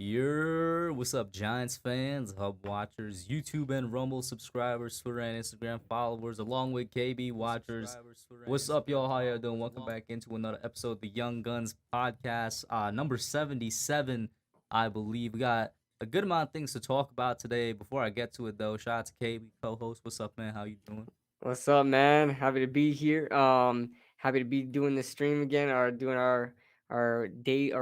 What's up, Giants fans, Hub watchers, YouTube and Rumble subscribers, Twitter and Instagram followers, along with KB watchers. What's up, y'all? How y'all doing? Welcome back into another episode of the Young Guns podcast, number 77, I believe. We got a good amount of things to talk about today. Before I get to it, though, shout out to KB, co-host. What's up, man? How you doing? What's up, man? Happy to be here. Happy to be doing this stream again, or doing our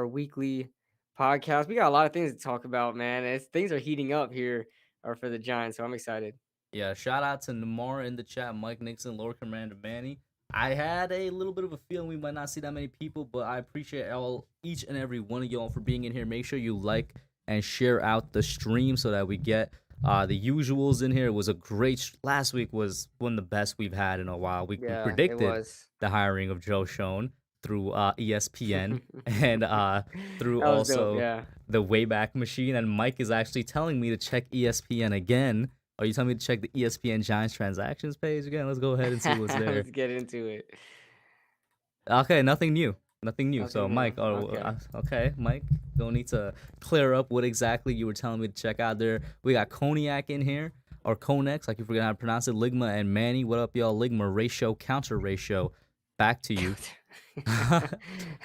weekly podcast. We got a lot of things to talk about, man. Things are heating up here, or for the Giants, so I'm excited. Yeah, shout out to Namar in the chat, Mike Nixon, Lord Commander Manny. I had a little bit of a feeling we might not see that many people, but I appreciate each and every one of y'all for being in here. Make sure you like and share out the stream so that we get the usuals in here. It was a great last week was one of the best we've had in a while. We Yeah, it predicted was. the hiring of Joe Schoen through ESPN and through That was dope. also Yeah. the Wayback Machine. And Mike is actually telling me to check ESPN again. Are you telling me to check the ESPN Giants transactions page again? Let's go ahead and see what's there. Let's get into it. Okay, nothing new. Nothing new. So, Nothing new. Mike, Okay. okay, Mike, gonna need to clear up what exactly you were telling me to check out there. We got Cognac in here, or Conex, like you forgot how to pronounce it. Ligma and Manny, what up, y'all? Ligma ratio, counter ratio. Back to you.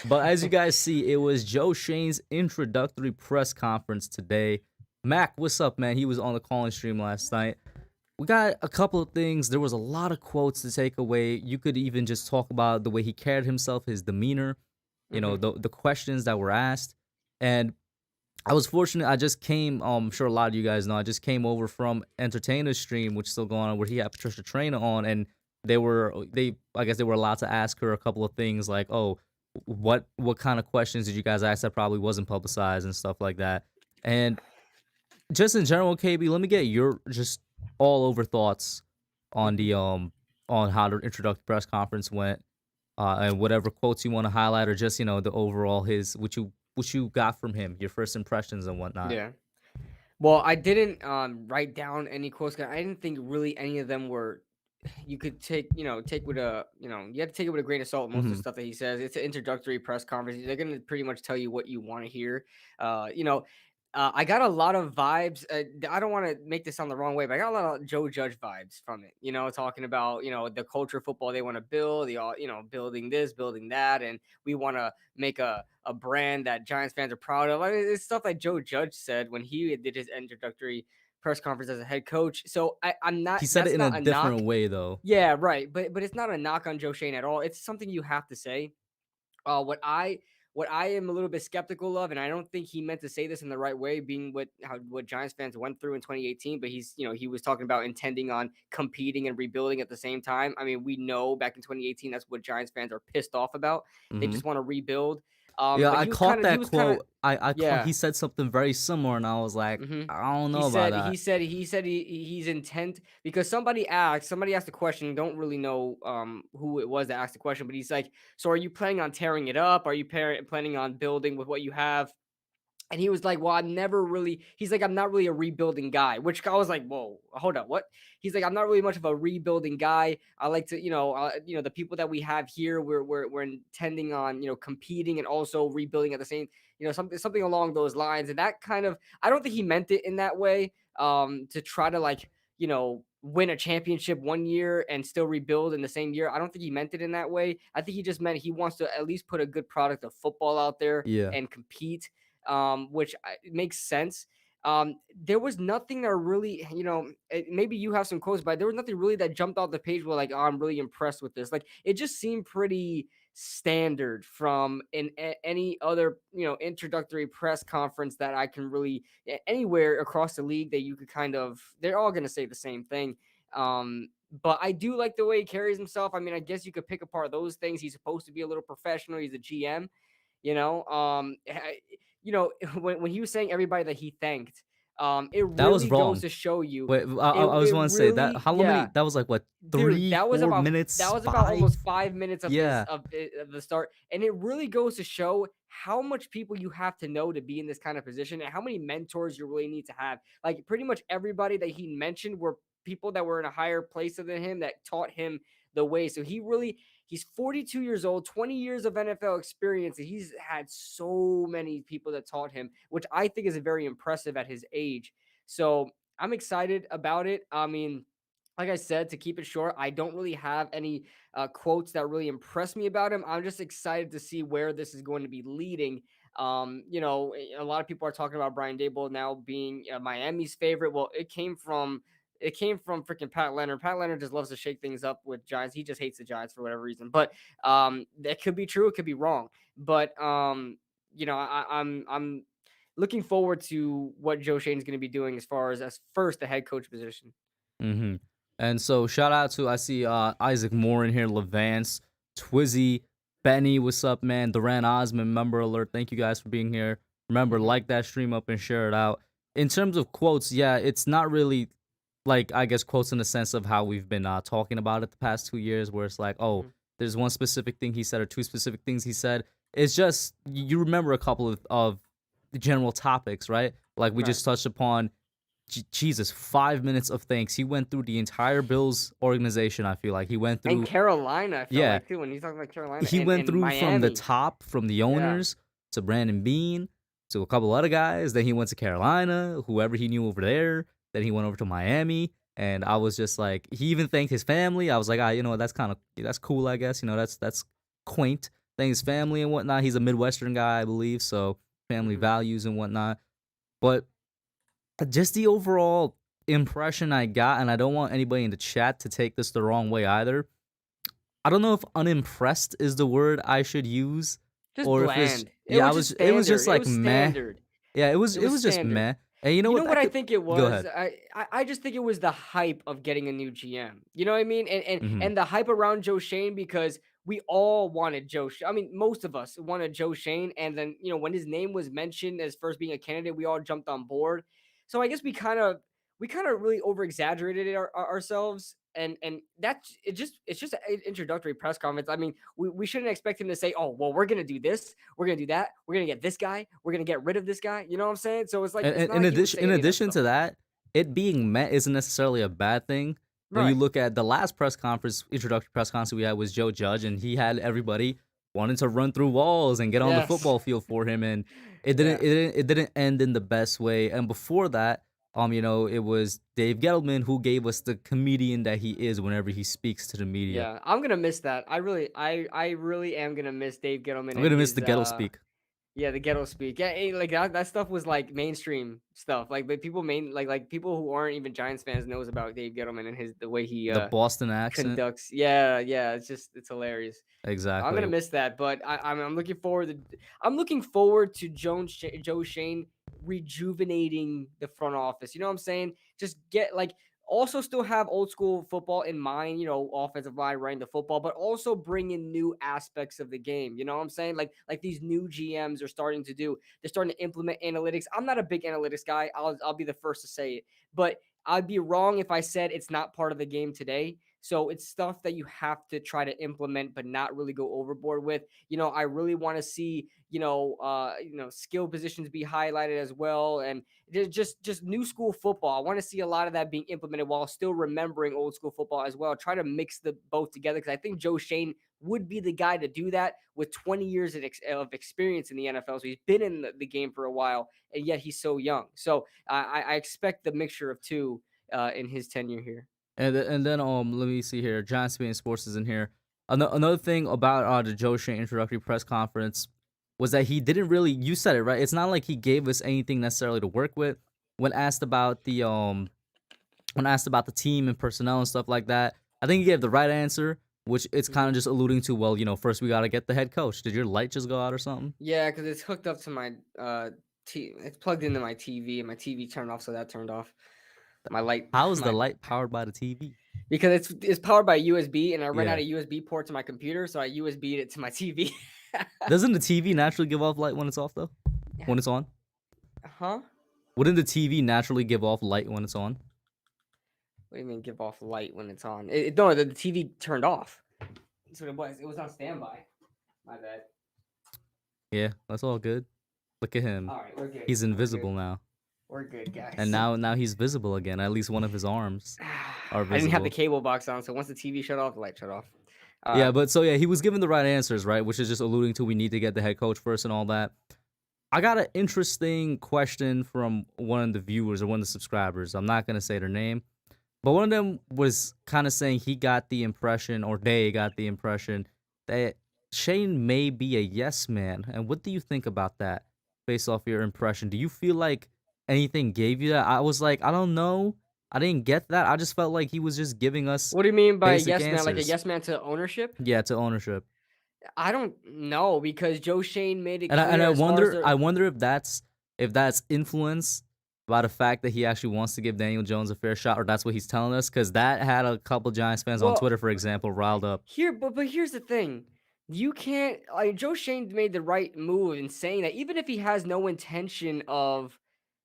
But as you guys see, it was Joe Schoen's introductory press conference today. Mac, what's up, man? He was on the calling stream last night. We got a couple of things. There was a lot of quotes to take away. You could even just talk about the way he carried himself, his demeanor, Mhm. the questions that were asked. And I was fortunate. I just came. I'm sure a lot of you guys know. I just came over from Entertainer's stream, which is still going on, where he had Patricia Traina on, and I guess they were allowed to ask her a couple of things like, oh, what kind of questions did you guys ask that probably wasn't publicized and stuff like that. And just in general, KB, let me get your just all over thoughts on Mhm. on how the introductory press conference went, and whatever quotes you want to highlight, or just the overall his what you got from him, your first impressions and whatnot. Yeah. Well, I didn't write down any quotes. 'Cause I didn't think really any of them were. You could take with a, you have to take it with a grain of salt. Most of the Hmm. stuff that he says, it's an introductory press conference. They're gonna pretty much tell you what you want to hear. I got a lot of vibes. I don't want to make this sound the wrong way, but I got a lot of Joe Judge vibes from it. Talking about the culture of football they want to build, the all building this, building that, and we want to make a brand that Giants fans are proud of. I mean, it's stuff like Joe Judge said when he did his introductory press conference as a head coach. So I'm not. He said it That's in a not a knock. different way though. Yeah, right. But it's not a knock on Joe Shane at all. It's something you have to say. What I am a little bit skeptical of, and I don't think he meant to say this in the right way, being what Giants fans went through in 2018. But he was talking about intending on competing and rebuilding at the same time. I mean, we know back in 2018 that's what Giants fans are pissed off about. They Hmm. just want to rebuild. Yeah, But I he was kind caught of he that was kind of quote. I caught yeah. he said something very similar, and I was like, hmm I don't He know about said he that. said he said he's intent because somebody asked a question. Don't really know who it was that asked the question, but he's like, so are you planning on tearing it up? Are you planning on building with what you have? And he was like, well, he's like, I'm not really a rebuilding guy, which I was like, whoa, hold up. What? He's like, I'm not really much of a rebuilding guy. I like to, the people that we have here, we're intending on, competing and also rebuilding at the same, something along those lines. And that kind of, I don't think he meant it in that way, to try to win a championship one year and still rebuild in the same year. I don't think he meant it in that way. I think he just meant he wants to at least put a good product of football out there Yeah, and compete, which makes sense. There was nothing that really, maybe you have some quotes, but there was nothing really that jumped off the page where like, oh, I'm really impressed with this. Like it just seemed pretty standard from any other, introductory press conference that I can really anywhere across the league that you could they're all going to say the same thing. But I do like the way he carries himself. I mean, I guess you could pick apart those things. He's supposed to be a little professional. He's a GM, you know. When he was saying everybody that he thanked, it that was really goes wrong. to show you. Wait, I was It want to say that really, how many? yeah, That was like what dude, three, 4 minutes, that was about five? almost 5 minutes of his Yeah, of the start, and it really goes to show how much people you have to know to be in this kind of position, and how many mentors you really need to have. Like pretty much everybody that he mentioned were people that were in a higher place than him that taught him the way. So he's 42 years old, 20 years of NFL experience, and he's had so many people that taught him, which I think is very impressive at his age. So I'm excited about it. I mean, like I said, to keep it short, I don't really have any quotes that really impress me about him. I'm just excited to see where this is going to be leading. A lot of people are talking about Brian Dable now being Miami's favorite. Well, it came from freaking Pat Leonard. Pat Leonard just loves to shake things up with Giants. He just hates the Giants for whatever reason. But that could be true. It could be wrong. But I'm looking forward to what Joe Schoen is going to be doing as first the head coach position. Mm-hmm. And so shout out to, I see Isaac Moore in here, Levance, Twizzy, Benny, what's up, man? Duran Osman, member alert. Thank you guys for being here. Remember, like that stream up and share it out. In terms of quotes, yeah, it's not really like, I guess, quotes in the sense of how we've been talking about it the past 2 years, where it's like, oh, there's one specific thing he said or two specific things he said. It's just, you remember a couple of the general topics, right? Like we just touched upon. Jesus, 5 minutes of thanks. He went through the entire Bills organization. I feel like he went through And Carolina, I feel yeah, like too, when he's talking about Carolina he went and through from the Miami. top, from the Yeah. owners to Brandon Bean to a couple other guys. Then he went to Carolina, whoever he knew over there. Then he went over to Miami, and I was just like, he even thanked his family. I was like, you know, that's cool, I guess. You know, that's quaint. Thank his family and whatnot. He's a Midwestern guy, I believe, so family values and whatnot. But just the overall impression I got, and I don't want anybody in the chat to take this the wrong way either. I don't know if unimpressed is the word I should use, Just or if it's bland. it was just like meh. Standard. Yeah, it was It was just standard. meh. And you know what? What I think it Go was? ahead. I just think it was the hype of getting a new GM. You know what I mean? Mhm. And the hype around Joe Schoen, because we all wanted I mean, most of us wanted Joe Schoen, and then when his name was mentioned as first being a candidate, we all jumped on board. So I guess we kind of really over exaggerated it ourselves, and it's just an introductory press conference. I mean, we shouldn't expect him to say, oh well, we're gonna do this, we're gonna do that, we're gonna get this guy, we're gonna get rid of this guy. You know what I'm saying? So it's like, it's And not like he would say in any of that addition stuff. to that, it being met isn't necessarily a bad thing. When you Right. look at the last press conference, introductory press conference we had was Joe Judge, and he had everybody wanting to run through walls and get on the Yes. football field for him, and Yeah. it didn't end in the best way. And before that, it was Dave Gettleman who gave us the comedian that he is whenever he speaks to the media. Yeah. I'm gonna miss that. I really am gonna miss Dave Gettleman I'm and gonna miss the his ghetto speak. yeah, the ghetto speak. Yeah, like that stuff was like mainstream stuff. Like, but people like people who aren't even Giants fans knows about Dave Gettleman and the way he The Boston accent. conducts. Yeah. It's hilarious. I'm gonna Exactly. miss that, but I'm looking forward to Joe Schoen rejuvenating the front office. You know what I'm saying? Just get like, also still have old school football in mind, offensive line running the football, but also bring in new aspects of the game. You know what I'm saying? Like these new GMs are starting to do. They're starting to implement analytics. I'm not a big analytics guy. I'll be the first to say it, but I'd be wrong if I said it's not part of the game today. So it's stuff that you have to try to implement, but not really go overboard with. I really want to see, skill positions be highlighted as well, and just new school football. I want to see a lot of that being implemented while still remembering old school football as well. Try to mix the both together, because I think Joe Schoen would be the guy to do that with 20 years of experience in the NFL. So he's been in the game for a while, and yet he's so young. So I expect the mixture of two in his tenure here. And then let me see here. Giants Being Sports is in here. Another thing about the Joe Schoen introductory press conference was that he didn't really. You said it right. It's not like he gave us anything necessarily to work with. When asked about the team and personnel and stuff like that, I think he gave the right answer, which it's kind of just alluding to. Well, first we got to get the head coach. Did your light just go out or something? Yeah, because it's hooked up to my it's plugged into my TV, and my TV turned off, so that turned off my light. How is the My light powered by the TV? Because it's powered by USB, and I ran out Yeah. of USB port to my computer, so I USB'd it to my TV. Doesn't the TV naturally give off light when it's off though? Yeah. When it's on? Huh? Wouldn't the TV naturally give off light when it's on? What do you mean give off light when it's on? No, the TV turned off. That's what it was. It was on standby. My bad. Yeah, that's all good. Look at him. All right, we're good. He's invisible now. We're good, guys. And now he's visible again, at least one of his arms. are I didn't have the visible. cable box on, so once the TV shut off, the light shut off. Yeah, but so yeah, he was given the right answers, right? Which is just alluding to we need to get the head coach first and all that. I got an interesting question from one of the viewers or one of the subscribers. I'm not gonna say their name, but one of them was kind of saying he got the impression, or they got the impression, that Shane may be a yes man. And what do you think about that, based off your impression? Do you feel like anything gave you that? I was like, I don't know. I didn't get that. I just felt like he was just giving us What do you mean by basic yes man? Like a answers. yes man to ownership? Yeah, to ownership. I don't know because Joe Schoen made it And clear I as far as wonder the I wonder if that's influenced by the fact that he actually wants to give Daniel Jones a fair shot, or that's what he's telling us, because that had a couple Giants fans on well Twitter, for example, riled up. here, but here's the thing. You can't like Joe Schoen made the right move in saying that even if he has no intention of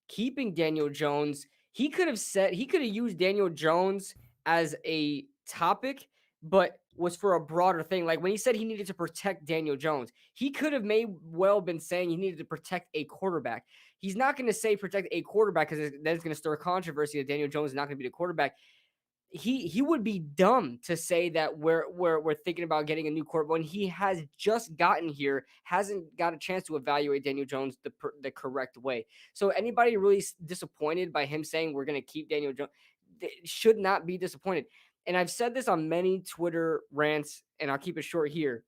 keeping Daniel Jones, he could have used Daniel Jones as a topic, but was for a broader thing. Like when he said he needed to protect Daniel Jones, he could have may well been saying he needed to protect a quarterback. He's not going to say protect a quarterback because that's going to stir controversy that Daniel Jones is not going to be the quarterback. He would be dumb to say that we're thinking about getting a new quarterback when he has just gotten here, hasn't got a chance to evaluate Daniel Jones the correct way. So anybody really disappointed by him saying we're going to keep Daniel Jones should not be disappointed. And I've said this on many Twitter rants, and I'll keep it short here.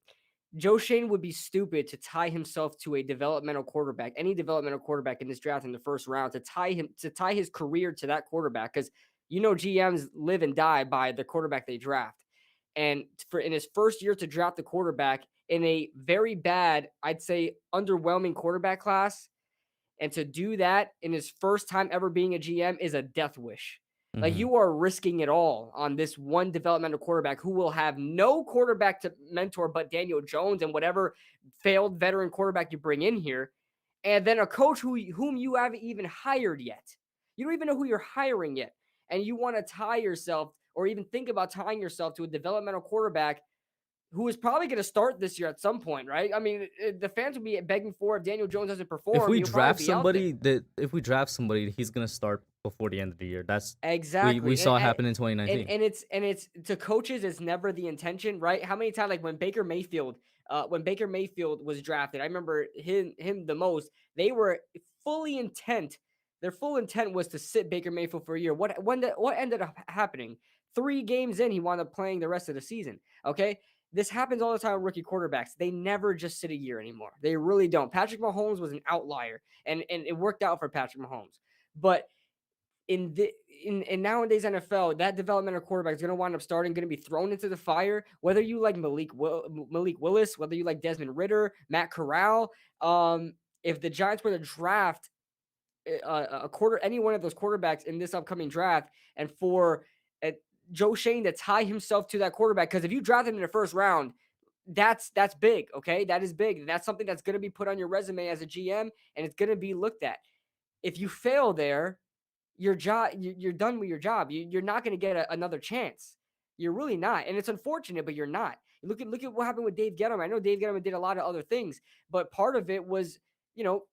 Joe Schoen would be stupid to tie himself to a developmental quarterback, any developmental quarterback in this draft in the first round, to tie his career to that quarterback, because GMs live and die by the quarterback they draft. And for in his first year to draft the quarterback in a very bad, I'd say underwhelming quarterback class, and to do that in his first time ever being a GM is a death wish. Like Hmm. you are risking it all on this one developmental quarterback who will have no quarterback to mentor but Daniel Jones and whatever failed veteran quarterback you bring in here. And then a coach whom you haven't even hired yet. You don't even know who you're hiring yet. And you want to tie yourself or even think about tying yourself to a developmental quarterback who is probably going to start this year at some point, right? I mean, the fans will be begging for if Daniel Jones doesn't perform, he'll probably be out there. If we draft somebody, he's gonna start before the end of the year. That's we Exactly. saw happen in And 2019. it's to coaches, it's never the intention, right? How many times like when Baker Mayfield was drafted, I remember him the most. They were fully intent. Their full intent was to sit Baker Mayfield for a year. What ended up happening? 3 games in, he wound up playing the rest of the season. Okay. This happens all the time with rookie quarterbacks. They never just sit a year anymore. They really don't. Patrick Mahomes was an outlier, and it worked out for Patrick Mahomes. But in nowadays NFL, that developmental quarterback is going to wind up starting, going to be thrown into the fire. Whether you like Malik Willis, whether you like Desmond Ritter, Matt Corral, if the Giants were to draft any one of those quarterbacks in this upcoming draft, and for Joe Schoen to tie himself to that quarterback, because if you draft him in the first round, that's big. Okay, that is big. That's something that's going to be put on your resume as a GM, and it's going to be looked at. If you fail there, your job you're done with your job. You're not going to get another chance. You're really not, and it's unfortunate, but you're not. Look at what happened with Dave Gettleman. I know Dave Gettleman did a lot of other things, but part of it was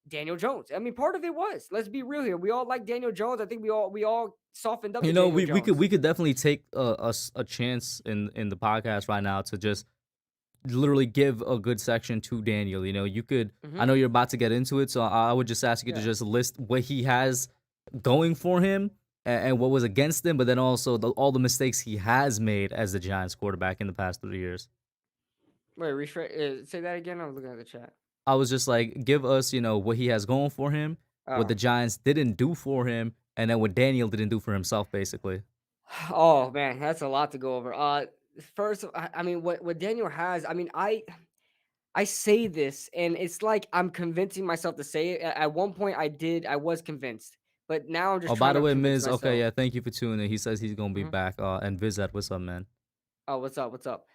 Daniel Jones. I mean, part of it was. Let's be real here. We all like Daniel Jones. I think we all softened up to Daniel Jones. We could definitely take a chance in the podcast right now to just literally give a good section to Daniel. You could. I Hmm. know you're about to get into it, so I would just ask you to Yeah. just list what he has going for him and what was against him, but then also all the mistakes he has made as the Giants quarterback in the past 3 years. Wait, say that again. I was looking at the chat. I was just like, give us, what he has going for him, what Oh. the Giants didn't do for him, and then what Daniel didn't do for himself, basically. Oh man, that's a lot to go over. First, I mean, what Daniel has. I mean, I say this, and it's like I'm convincing myself to say it. At one point, I was convinced, but now I'm just Oh, by trying the to way, convince Miz, okay, myself. yeah, thank you for tuning in. He says he's gonna be Mhm. back. And Vizet, what's up, man? Oh, what's up? What's up?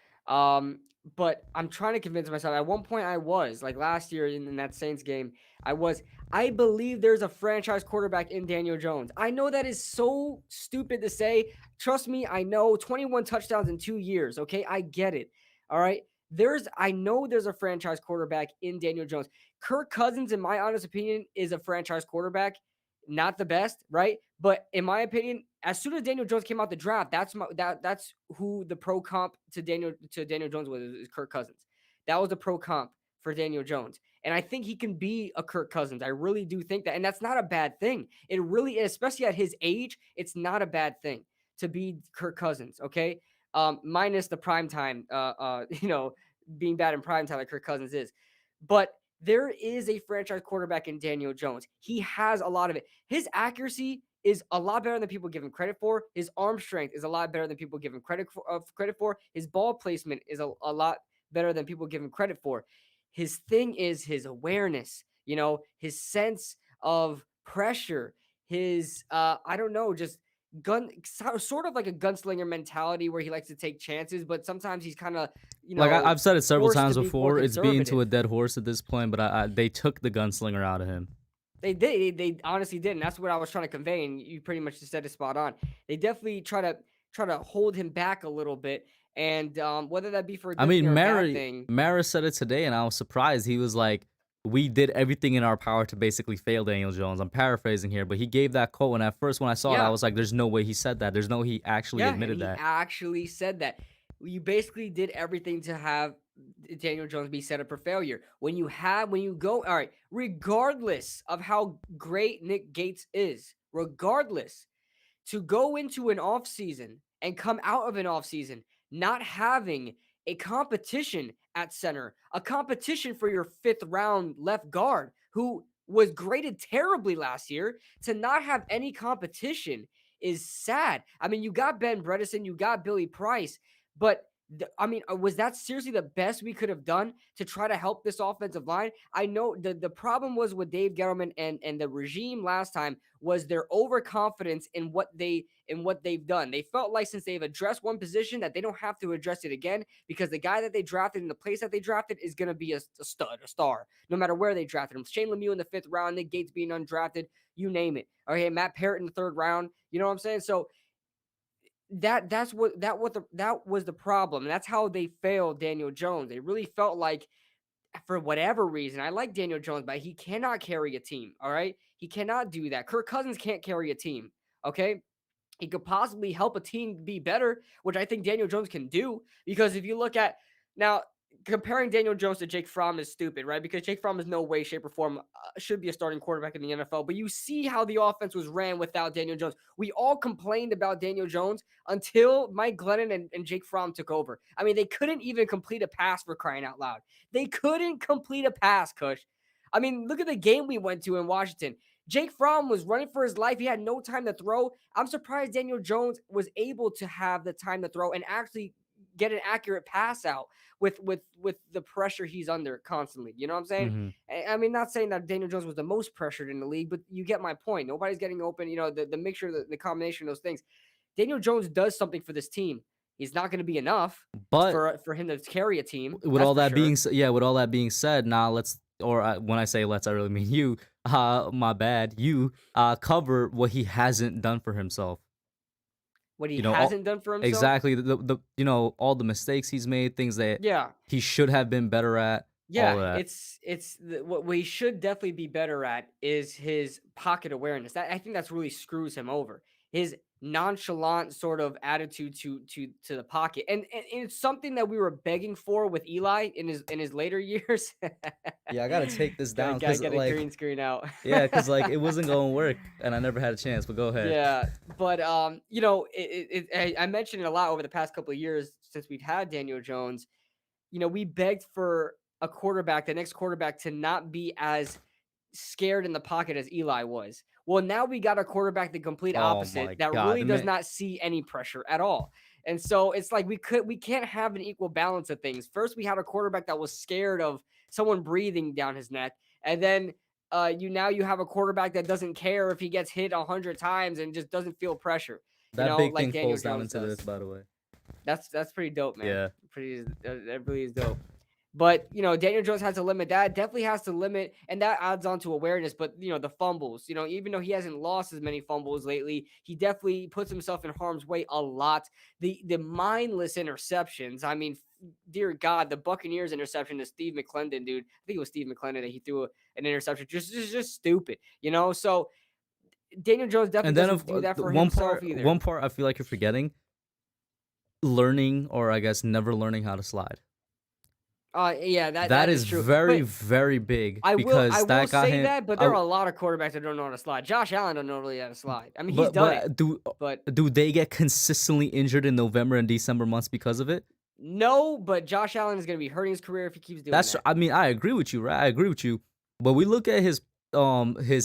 But I'm trying to convince myself. At one point, I was like last year in that Saints game. I was. I believe there's a franchise quarterback in Daniel Jones. I know that is so stupid to say. Trust me, I know. 21 touchdowns in 2 years. Okay, I get it. All right. I know there's a franchise quarterback in Daniel Jones. Kirk Cousins, in my honest opinion, is a franchise quarterback. not the best, right? But in my opinion, as soon as Daniel Jones came out the draft, that's who the pro comp to Daniel Jones was, is Kirk Cousins. That was the pro comp for Daniel Jones. And I think he can be a Kirk Cousins. I really do think that. And that's not a bad thing. It really is, especially at his age, it's not a bad thing to be Kirk Cousins, okay? Minus the prime time, being bad in prime time like Kirk Cousins is. But there is a franchise quarterback in Daniel Jones. He has a lot of it. His accuracy is a lot better than people give him credit for. His arm strength is a lot better than people give him credit for. His ball placement is a lot better than people give him credit for. His thing is his awareness, his sense of pressure, his I don't know, just sort of like a gunslinger mentality where he likes to take chances, but sometimes he's kind of, Like I've said it several forced to times be more before, it's beating to conservative. a dead horse at this point. But they took the gunslinger out of him. They did. They honestly did, and that's what I was trying to convey. And you pretty much just said it spot on. They definitely try to hold him back a little bit, and whether that be for a I good thing mean, or a bad thing. Mara said it today, and I was surprised. He was like, "We did everything in our power to basically fail Daniel Jones." I'm paraphrasing here, but he gave that quote, and at first when I saw it, I Yeah, was like, "There's no way he said that. There's no he actually yeah, and admitted he that." actually said that. You basically did everything to have Daniel Jones be set up for failure. When you go, all right, regardless of how great Nick Gates is, regardless, to go into an offseason and come out of an offseason not having a competition at center, a competition for your fifth round left guard who was graded terribly last year, to not have any competition is sad. I mean, you got Ben Bredesen, you got Billy Price, but was that seriously the best we could have done to try to help this offensive line? I know the problem was with Dave Gettleman and the regime last time was their overconfidence in what they've done. They felt like since they've addressed one position that they don't have to address it again because the guy that they drafted in the place that they drafted is going to be a stud, a star, no matter where they drafted him. Shane Lemieux in the 5th round, Nick Gates being undrafted, you name it. Okay, Matt Parrott in the 3rd round. You know what I'm saying? So that was the problem. And that's how they failed Daniel Jones. They really felt like for whatever reason, I like Daniel Jones, but he cannot carry a team. All right. He cannot do that. Kirk Cousins can't carry a team. Okay. He could possibly help a team be better, which I think Daniel Jones can do. Because if you look at now, comparing Daniel Jones to Jake Fromm is stupid, right? Because Jake Fromm is no way, shape, or form should be a starting quarterback in the NFL. But you see how the offense was ran without Daniel Jones. We all complained about Daniel Jones until Mike Glennon and Jake Fromm took over. I mean, they couldn't even complete a pass, for crying out loud. They couldn't complete a pass, Kush. I mean, look at the game we went to in Washington. Jake Fromm was running for his life. He had no time to throw. I'm surprised Daniel Jones was able to have the time to throw and actually get an accurate pass out with the pressure he's under constantly. You know what I'm saying? Hmm. I mean, not saying that Daniel Jones was the most pressured in the league, but you get my point. Nobody's getting open. The mixture, the combination of those things. Daniel Jones does something for this team. He's not going to be enough But for him to carry a team. with That's all for that sure. being yeah, with all that being said, now let's or when I say let's, I really mean you. My bad. You cover what he hasn't done for himself. What he All hasn't done for himself. exactly the all the mistakes he's made, things that Yeah. he should have been better at, all Yeah, of that. what we should definitely be better at is his pocket awareness. That I think that's really screws him over. His nonchalant sort of attitude to the pocket, and it's something that we were begging for with Eli in his later years. Yeah, I gotta take this gotta, down gotta because get a like green screen out. yeah, because like it wasn't gonna work, and I never had a chance. But go ahead. Yeah, but I mentioned it a lot over the past couple of years since we've had Daniel Jones. We begged for the next quarterback, to not be as scared in the pocket as Eli was. Well, now we got a quarterback the complete Oh opposite my that god, really the does man. not see any pressure at all. And so it's like we can't have an equal balance of things. First, we had a quarterback that was scared of someone breathing down his neck, and then you have a quarterback that doesn't care if he gets hit 100 times and just doesn't feel pressure. That big Like thing Daniel falls down Jones into this, does. by the way. That's pretty dope, man. Yeah. That really is dope. But Daniel Jones has to limit that. Definitely has to limit, and that adds on to awareness. But the fumbles. Even though he hasn't lost as many fumbles lately, he definitely puts himself in harm's way a lot. The mindless interceptions. I mean, dear God, the Buccaneers interception to Steve McClendon, dude. I think it was Steve McClendon that he threw an interception. Just stupid. So Daniel Jones definitely And then doesn't do that the for himself either. one part I feel like you're forgetting, learning, or I guess never learning how to slide. Yeah, that That that is is true. very, But very big I because will that got say him. that, but there are a lot of quarterbacks that don't know how to slide. Josh Allen don't know really how to slide. I mean, he's done it, But but do they get consistently injured in November and December months because of it? no. But Josh Allen is going to be hurting his career if he keeps doing that. I mean, I agree with you, right? I agree with you. But we look at his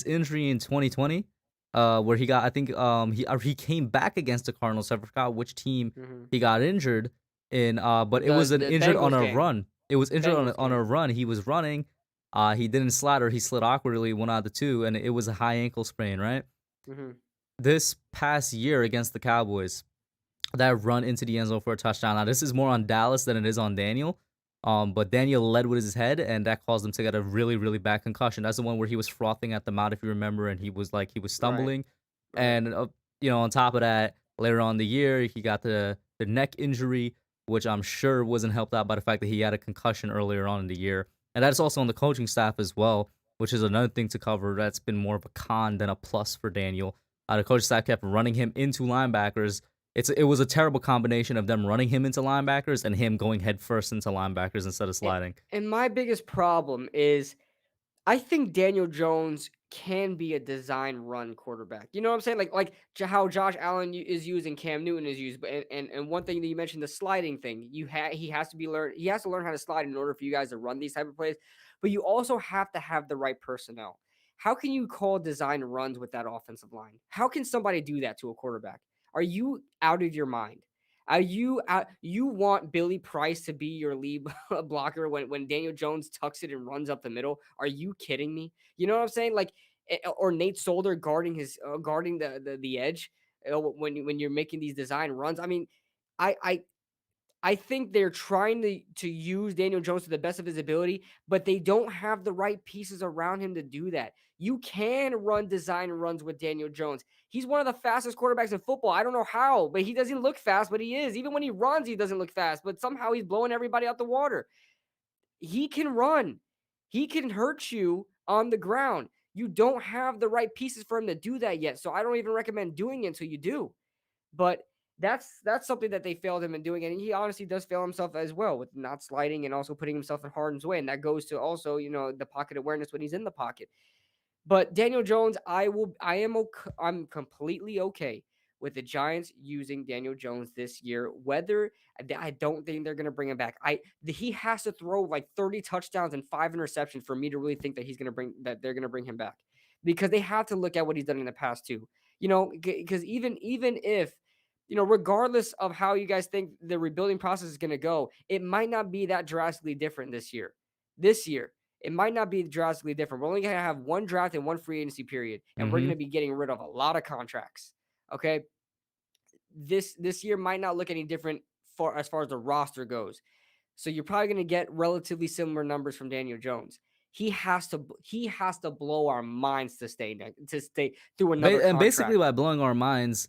injury in 2020, where he got, I think he came back against the Cardinals. I forgot which team Hmm. he got injured in, but it was an The injured on Bengals a game, run. It was injured Bengals on a game. run. He was running. He didn't slide, or he slid awkwardly, one out of the two, and it was a high ankle sprain, right? Hmm. This past year against the Cowboys, that run into the end zone for a touchdown. Now, this is more on Dallas than it is on Daniel. But Daniel led with his head, and that caused him to get a really, really bad concussion. That's the one where he was frothing at the mouth, if you remember, and he was Right, stumbling. right. And on top of that, later on in the year, he got the neck injury, which I'm sure wasn't helped out by the fact that he had a concussion earlier on in the year. And that's also on the coaching staff as well, which is another thing to cover. That's been more of a con than a plus for Daniel. The coaching staff kept running him into linebackers. It was a terrible combination of them running him into linebackers and him going headfirst into linebackers instead of And, sliding. and my biggest problem is I think Daniel Jones can be a design run quarterback. You know what I'm saying? How Josh Allen is used and Cam Newton is used. But and one thing that you mentioned, the sliding thing, he has to he has to learn how to slide in order for you guys to run these type of plays. But you also have to have the right personnel. How can you call design runs with that offensive line? How can somebody do that to a quarterback? Are you out of your mind? Are you out? You want Billy Price to be your lead blocker when Daniel Jones tucks it and runs up the middle? Are you kidding me? You know what I'm saying? Or Nate Solder guarding guarding the edge when you're making these design runs. I mean, I I I think they're trying to use Daniel Jones to the best of his ability, but they don't have the right pieces around him to do that. You can run design runs with Daniel Jones. He's one of the fastest quarterbacks in football. I don't know how, but he doesn't look fast, but he is. Even when he runs, he doesn't look fast, but somehow he's blowing everybody out the water. He can run. He can hurt you on the ground. You don't have the right pieces for him to do that yet. So I don't even recommend doing it until you do. But that's something that they failed him in doing, and he honestly does fail himself as well with not sliding and also putting himself in harm's way. And that goes to also, the pocket awareness when he's in the pocket. But Daniel Jones, I'm completely okay with the Giants using Daniel Jones this year. Whether I don't think they're going to bring him back. He has to throw like 30 touchdowns and 5 interceptions for me to really think that they're going to bring him back, because they have to look at what he's done in the past too. Because even if regardless of how you guys think the rebuilding process is going to go, it might not be that drastically different this year. This year, it might not be drastically different. We're only going to have one draft and one free agency period, and we're going Mm-hmm. to be getting rid of a lot of contracts. Okay, this year might not look any different for as far as the roster goes. So you're probably going to get relatively similar numbers from Daniel Jones. He has to blow our minds to stay through another And basically, contract. by blowing our minds,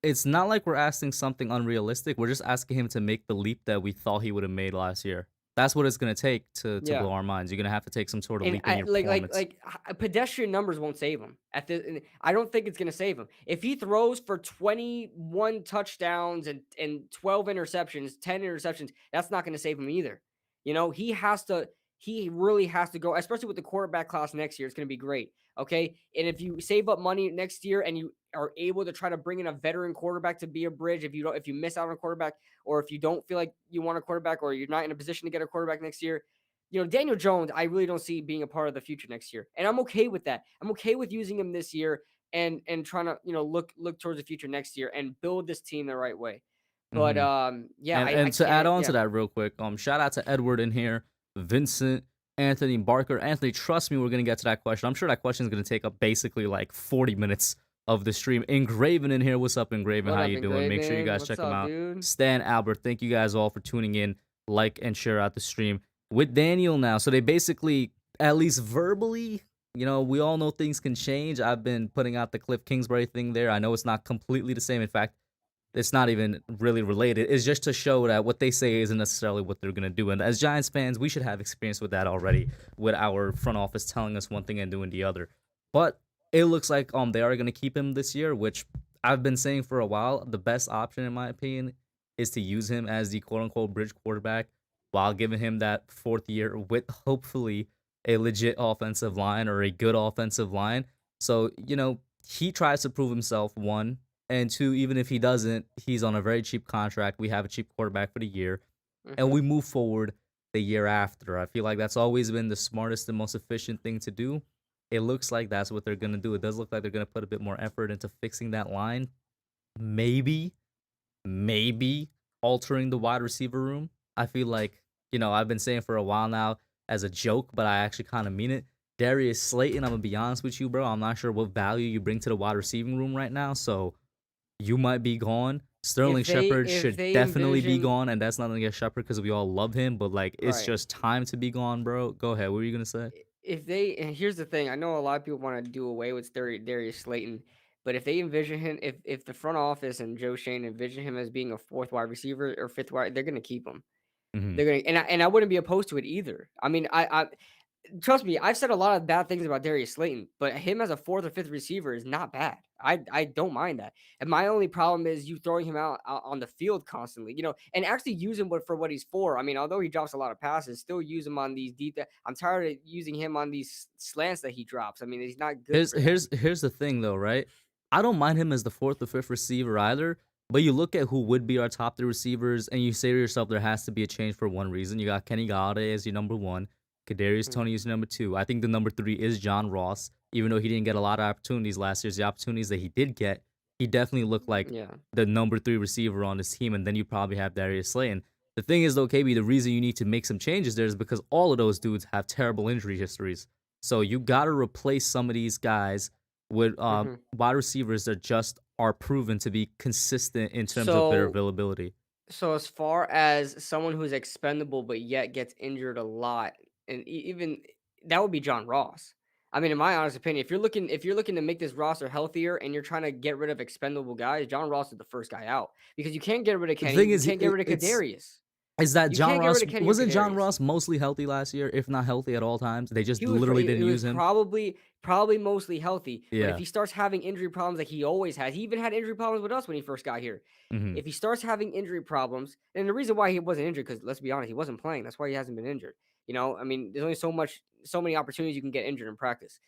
it's not like we're asking something unrealistic. We're just asking him to make the leap that we thought he would have made last year. That's what it's gonna take to Yeah. blow our minds. You're gonna have to take some sort of And leap in your performance. pedestrian numbers won't save him. I don't think it's going to save him. If he throws for 21 touchdowns and 12 interceptions, 10 interceptions, that's not going to save him either. He really has to go, especially with the quarterback class next year. It's going to be great. Okay. And if you save up money next year and you are able to try to bring in a veteran quarterback to be a bridge, if you miss out on a quarterback, or if you don't feel like you want a quarterback, or you're not in a position to get a quarterback next year, Daniel Jones, I really don't see being a part of the future next year. And I'm okay with that. I'm okay with using him this year and trying to, look towards the future next year and build this team the right way. But Mm-hmm. yeah, I And to add can't. on to Yeah. that real quick, shout out to Edward in here, Vincent, Anthony Barker. Anthony, trust me, we're gonna get to that question. I'm sure that question is gonna take up basically like 40 minutes of the stream. Engraven in here. What's up, Engraven? What How up, you doing? Make sure you Engraven? guys What's check him up, out. dude? Stan Albert, thank you guys all for tuning in. Like and share out the stream with Daniel now. So they basically, at least verbally, we all know things can change. I've been putting out the Cliff Kingsbury thing there. I know it's not completely the same. In fact, it's not even really related. It's just to show that what they say isn't necessarily what they're going to do. And as Giants fans, we should have experience with that already, with our front office telling us one thing and doing the other. But it looks like they are gonna keep him this year, which I've been saying for a while. The best option, in my opinion, is to use him as the quote unquote bridge quarterback while giving him that fourth year with hopefully a legit offensive line or a good offensive line. So, he tries to prove himself, one, and two, even if he doesn't, he's on a very cheap contract. We have a cheap quarterback for the year, and Hmm. we move forward the year after. I feel like that's always been the smartest and most efficient thing to do. It looks like that's what they're going to do. It does look like they're going to put a bit more effort into fixing that line. Maybe altering the wide receiver room. I feel like, I've been saying for a while now as a joke, but I actually kind of mean it. Darius Slayton, I'm going to be honest with you, bro. I'm not sure what value you bring to the wide receiving room right now. So you might be gone. Sterling Shepard If should they definitely be envision gone, and that's nothing against Shepard because we all love him, but like it's right. just time to be gone, bro. Go ahead. What were you gonna say? If they and here's the thing, I know a lot of people want to do away with Darius Slayton, but if they envision him, if the front office and Joe Schoen envision him as being a fourth wide receiver or fifth wide, they're gonna keep him. Hmm. They're gonna and I wouldn't be opposed to it either. I mean, I trust me, I've said a lot of bad things about Darius Slayton, but him as a fourth or fifth receiver is not bad. I don't mind that. And my only problem is you throwing him out on the field constantly, and actually use him for what he's for. I mean, although he drops a lot of passes, still use him on these deep. I'm tired of using him on these slants that he drops. I mean, he's not good Here's for that. here's here's the thing though, right? I don't mind him as the fourth or fifth receiver either. But you look at who would be our top three receivers, and you say to yourself, there has to be a change for one reason. You got Kenny Galladay as your number one, Kadarius Mhm. Toney is your number two. I think the number three is John Ross, even though he didn't get a lot of opportunities last year. The opportunities that he did get, he definitely looked like Yeah. the number three receiver on his team. And then you probably have Darius Slayton. The thing is, though, KB, the reason you need to make some changes there is because all of those dudes have terrible injury histories. So you got to replace some of these guys with Hmm. wide receivers that just are proven to be consistent in terms of their So availability. So as far as someone who's expendable but yet gets injured a lot, and even that would be John Ross. I mean, in my honest opinion, if you're looking to make this roster healthier and you're trying to get rid of expendable guys, John Ross is the first guy out because you can't get rid of The Kenny, thing you is, can't get rid of it's Kadarius, is that you John can't get rid Ross of Kenny or wasn't John Kadarius. Ross mostly healthy last year, if not healthy at all times. They just He was literally it didn't was use him. probably mostly healthy, but if Yeah. he starts having injury problems like he always has, he even had injury problems with us when he first got here. Hmm. If he starts having injury problems, and the reason why he wasn't injured, because let's be honest, he wasn't playing. That's why he hasn't been injured. I mean, there's only so many opportunities you can get injured in practice.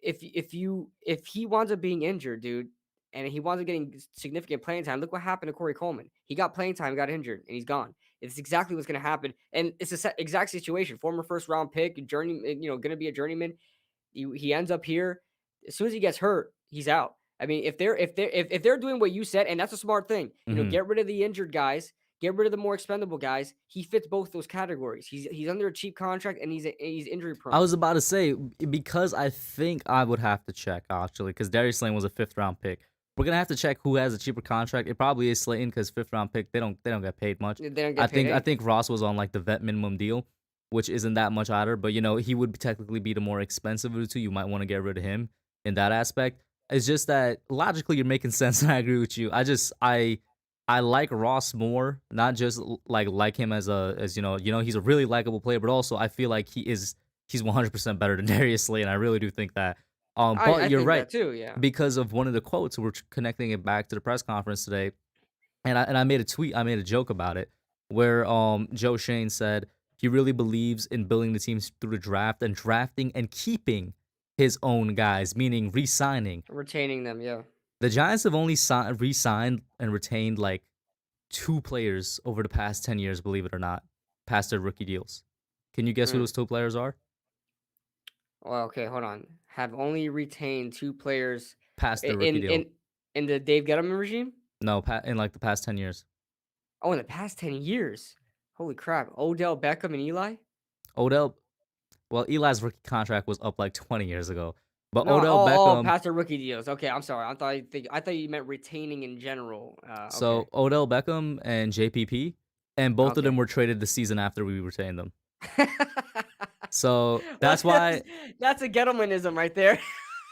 If he winds up being injured, dude, and he winds up getting significant playing time, look what happened to Corey Coleman. He got playing time, got injured, and he's gone. It's exactly what's going to happen, and it's the exact situation. Former first round pick, journey, going to be a journeyman. He ends up here. As soon as he gets hurt, he's out. I mean, if they're doing what you said, and that's a smart thing, Hmm. get rid of the injured guys, get rid of the more expendable guys. He fits both those categories. He's under a cheap contract and he's injury I prone. was about to say because I think I would have to check actually because Darius Slayton was a fifth round pick. We're gonna have to check who has a cheaper contract. It probably is Slayton because fifth round pick they don't get paid much. They don't I get paid think I think anything. Ross was on like the vet minimum deal, which isn't that much either. But he would technically be the more expensive of the two. You might want to get rid of him in that aspect. It's just that logically you're making sense, and I agree with you. I like Ross more, not just like him as he's a really likable player, but also I feel like he's 100% better than Darius Slay, and I really do think that. But I you're think right that too. Yeah. because of one of the quotes. We're connecting it back to the press conference today, and I made a tweet, I made a joke about it, where Joe Schoen said he really believes in building the teams through the draft and drafting and keeping his own guys, meaning re-signing. Retaining them. Yeah. The Giants have only re-signed and retained like two players over the past 10 years, believe it or not, past their rookie deals. Can you guess who Mm. those two players are? Well, okay, hold on. Have only retained two players Past i- their rookie in deal. in in the Dave Gettleman regime. No, in like the past 10 years. Oh, in the past 10 years. Holy crap! Odell Beckham and Eli. Odell, well, Eli's rookie contract was up like 20 years ago. But No, Odell Beckham, past their rookie deals. Okay, I'm sorry. I thought you meant retaining in general. Okay, so Odell Beckham and JPP, and both of them okay. were traded the season after we retained them. So Well, that's why, that's a Gettlemanism right there.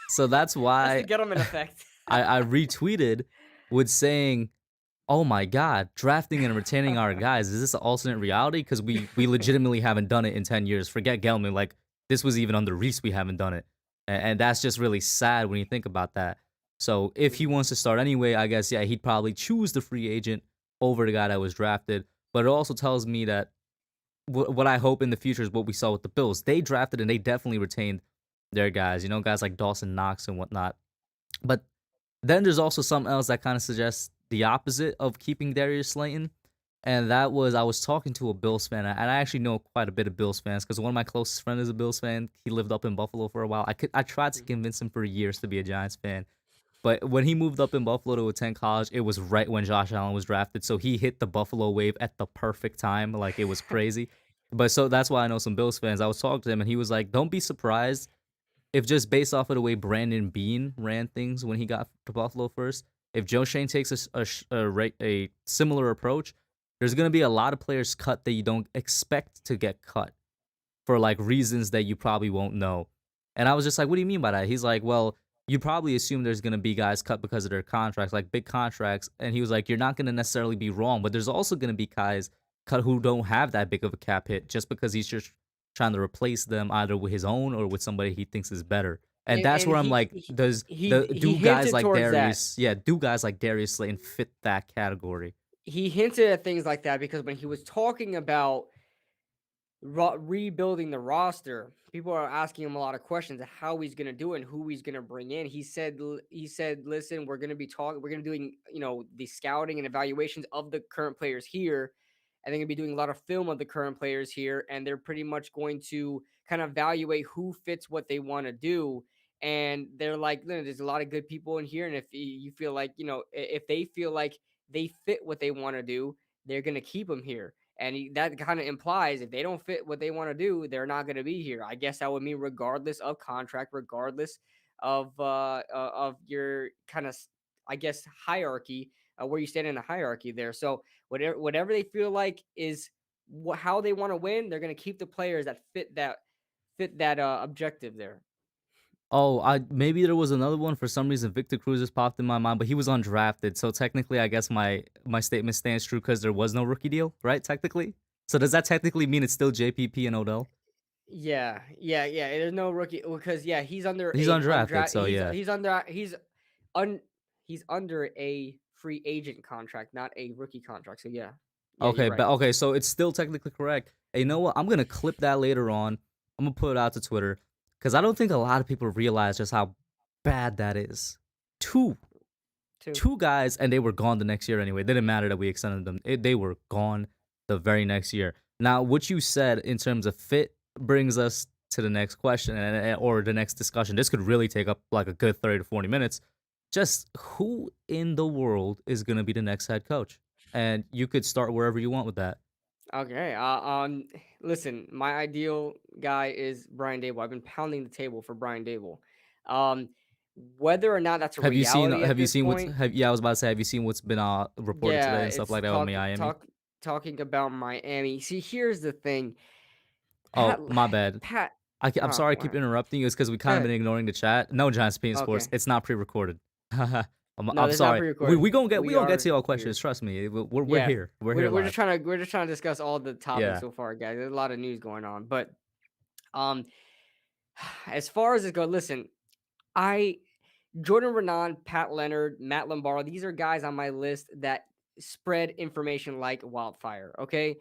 so that's That's the why Gettleman effect. I retweeted with saying, oh my god, drafting and retaining our guys, is this an alternate reality? Because we legitimately haven't done it in 10 years. Forget Gelman, like this was even under Reese, we haven't done it. And that's just really sad when you think about that. So if he Mhm. wants to start anyway, I guess yeah, he'd probably choose the free agent over the guy that was drafted. But it also tells me that what I hope in the future is what we saw with the Bills. They drafted and they definitely retained their guys. You know, guys like Dawson Knox and whatnot. But then there's also something else that kind of suggests the opposite of keeping Darius Slayton. And that was I was talking to a Bills fan, and I actually know quite a bit of Bills fans because one of my closest friends is a Bills fan. He lived up in Buffalo for a while. I tried to Mhm. convince him for years to be a Giants fan, but when he moved up in Buffalo to attend college, it was right when Josh Allen was drafted. So he hit the Buffalo wave at the perfect time. Like it was crazy. But so that's why I know some Bills fans. I was talking to him and he was like, don't be surprised if just based off of the way Brandon Bean ran things when he got to Buffalo first, if Joe Schoen takes a similar approach, there's going to be a lot of players cut that you don't expect to get cut for like reasons that you probably won't know. And I was just like, what do you mean by that? He's like, well, you probably assume there's going to be guys cut because of their contracts, like big contracts. And he was like, you're not going to necessarily be wrong, but there's also going to be guys cut who don't have that big of a cap hit just because he's just trying to replace them either with his own or with somebody he thinks is better. And that's And where I'm he like, does the he do guys hinted like towards that. Darius, yeah, do guys like Darius Slayton fit that category? He hinted at things like that because when he was talking about rebuilding the roster, people are asking him a lot of questions of how he's going to do it and who he's going to bring in. He said, listen, we're going to be talking, we're going to be doing, the scouting and evaluations of the current players here. And they're going to be doing a lot of film of the current players here. And they're pretty much going to kind of evaluate who fits what they want to do. And they're like, there's a lot of good people in here. And if you feel like, if they feel like they fit what they want to do, they're going to keep them here. And that kind of implies if they don't fit what they want to do, they're not going to be here. I guess that would mean regardless of contract, regardless of your kind of, I guess, hierarchy, where you stand in the hierarchy there. So whatever they feel like is how they want to win, they're going to keep the players that fit that objective there. Oh, I maybe there was another one for some reason. Victor Cruz just popped in my mind, but he was undrafted. So technically, I guess my statement stands true because there was no rookie deal, right? Technically. So does that technically mean it's still JPP and Odell? Yeah. There's no rookie because yeah, he's under He's a undrafted, undraft. so yeah. Un he's under a free agent contract, not a rookie contract. So yeah, you're Okay, right. but okay, so it's still technically correct. Hey, you know what? I'm gonna clip that later on. I'm gonna put it out to Twitter because I don't think a lot of people realize just how bad that is. Two Two. two guys, and they were gone the next year anyway. It didn't matter that we extended them. They were gone the very next year. Now, what you said in terms of fit brings us to the next question or the next discussion. This could really take up like a good 30 to 40 minutes. Just who in the world is going to be the next head coach? And you could start wherever you want with that. Okay. Listen, my ideal guy is Brian Dable. I've been pounding the table for Brian Dable. Um, whether or not that's a reality at Have you this seen what's point, have yeah, I was about to say, have you seen what's been reported yeah, today and stuff it's like that with Miami? talking about Miami. See, here's the thing, Pat. Oh, my bad. Pat. I'm sorry I keep What? interrupting you. It's because we Go kind of been ahead. ignoring the chat. No, Giants Bean Sports. Okay. It's not pre-recorded. No, I'm that's not sorry. We pre-recorded. gonna get we We gonna get to are y'all questions. here. Trust me. We're Yeah, here. We're here we're live. just trying to discuss all the topics Yeah. so far, guys. There's a lot of news going on, but um, as far as it goes, listen, I Jordan Renan, Pat Leonard, Matt Lombardo, these are guys on my list that spread information like wildfire. Okay,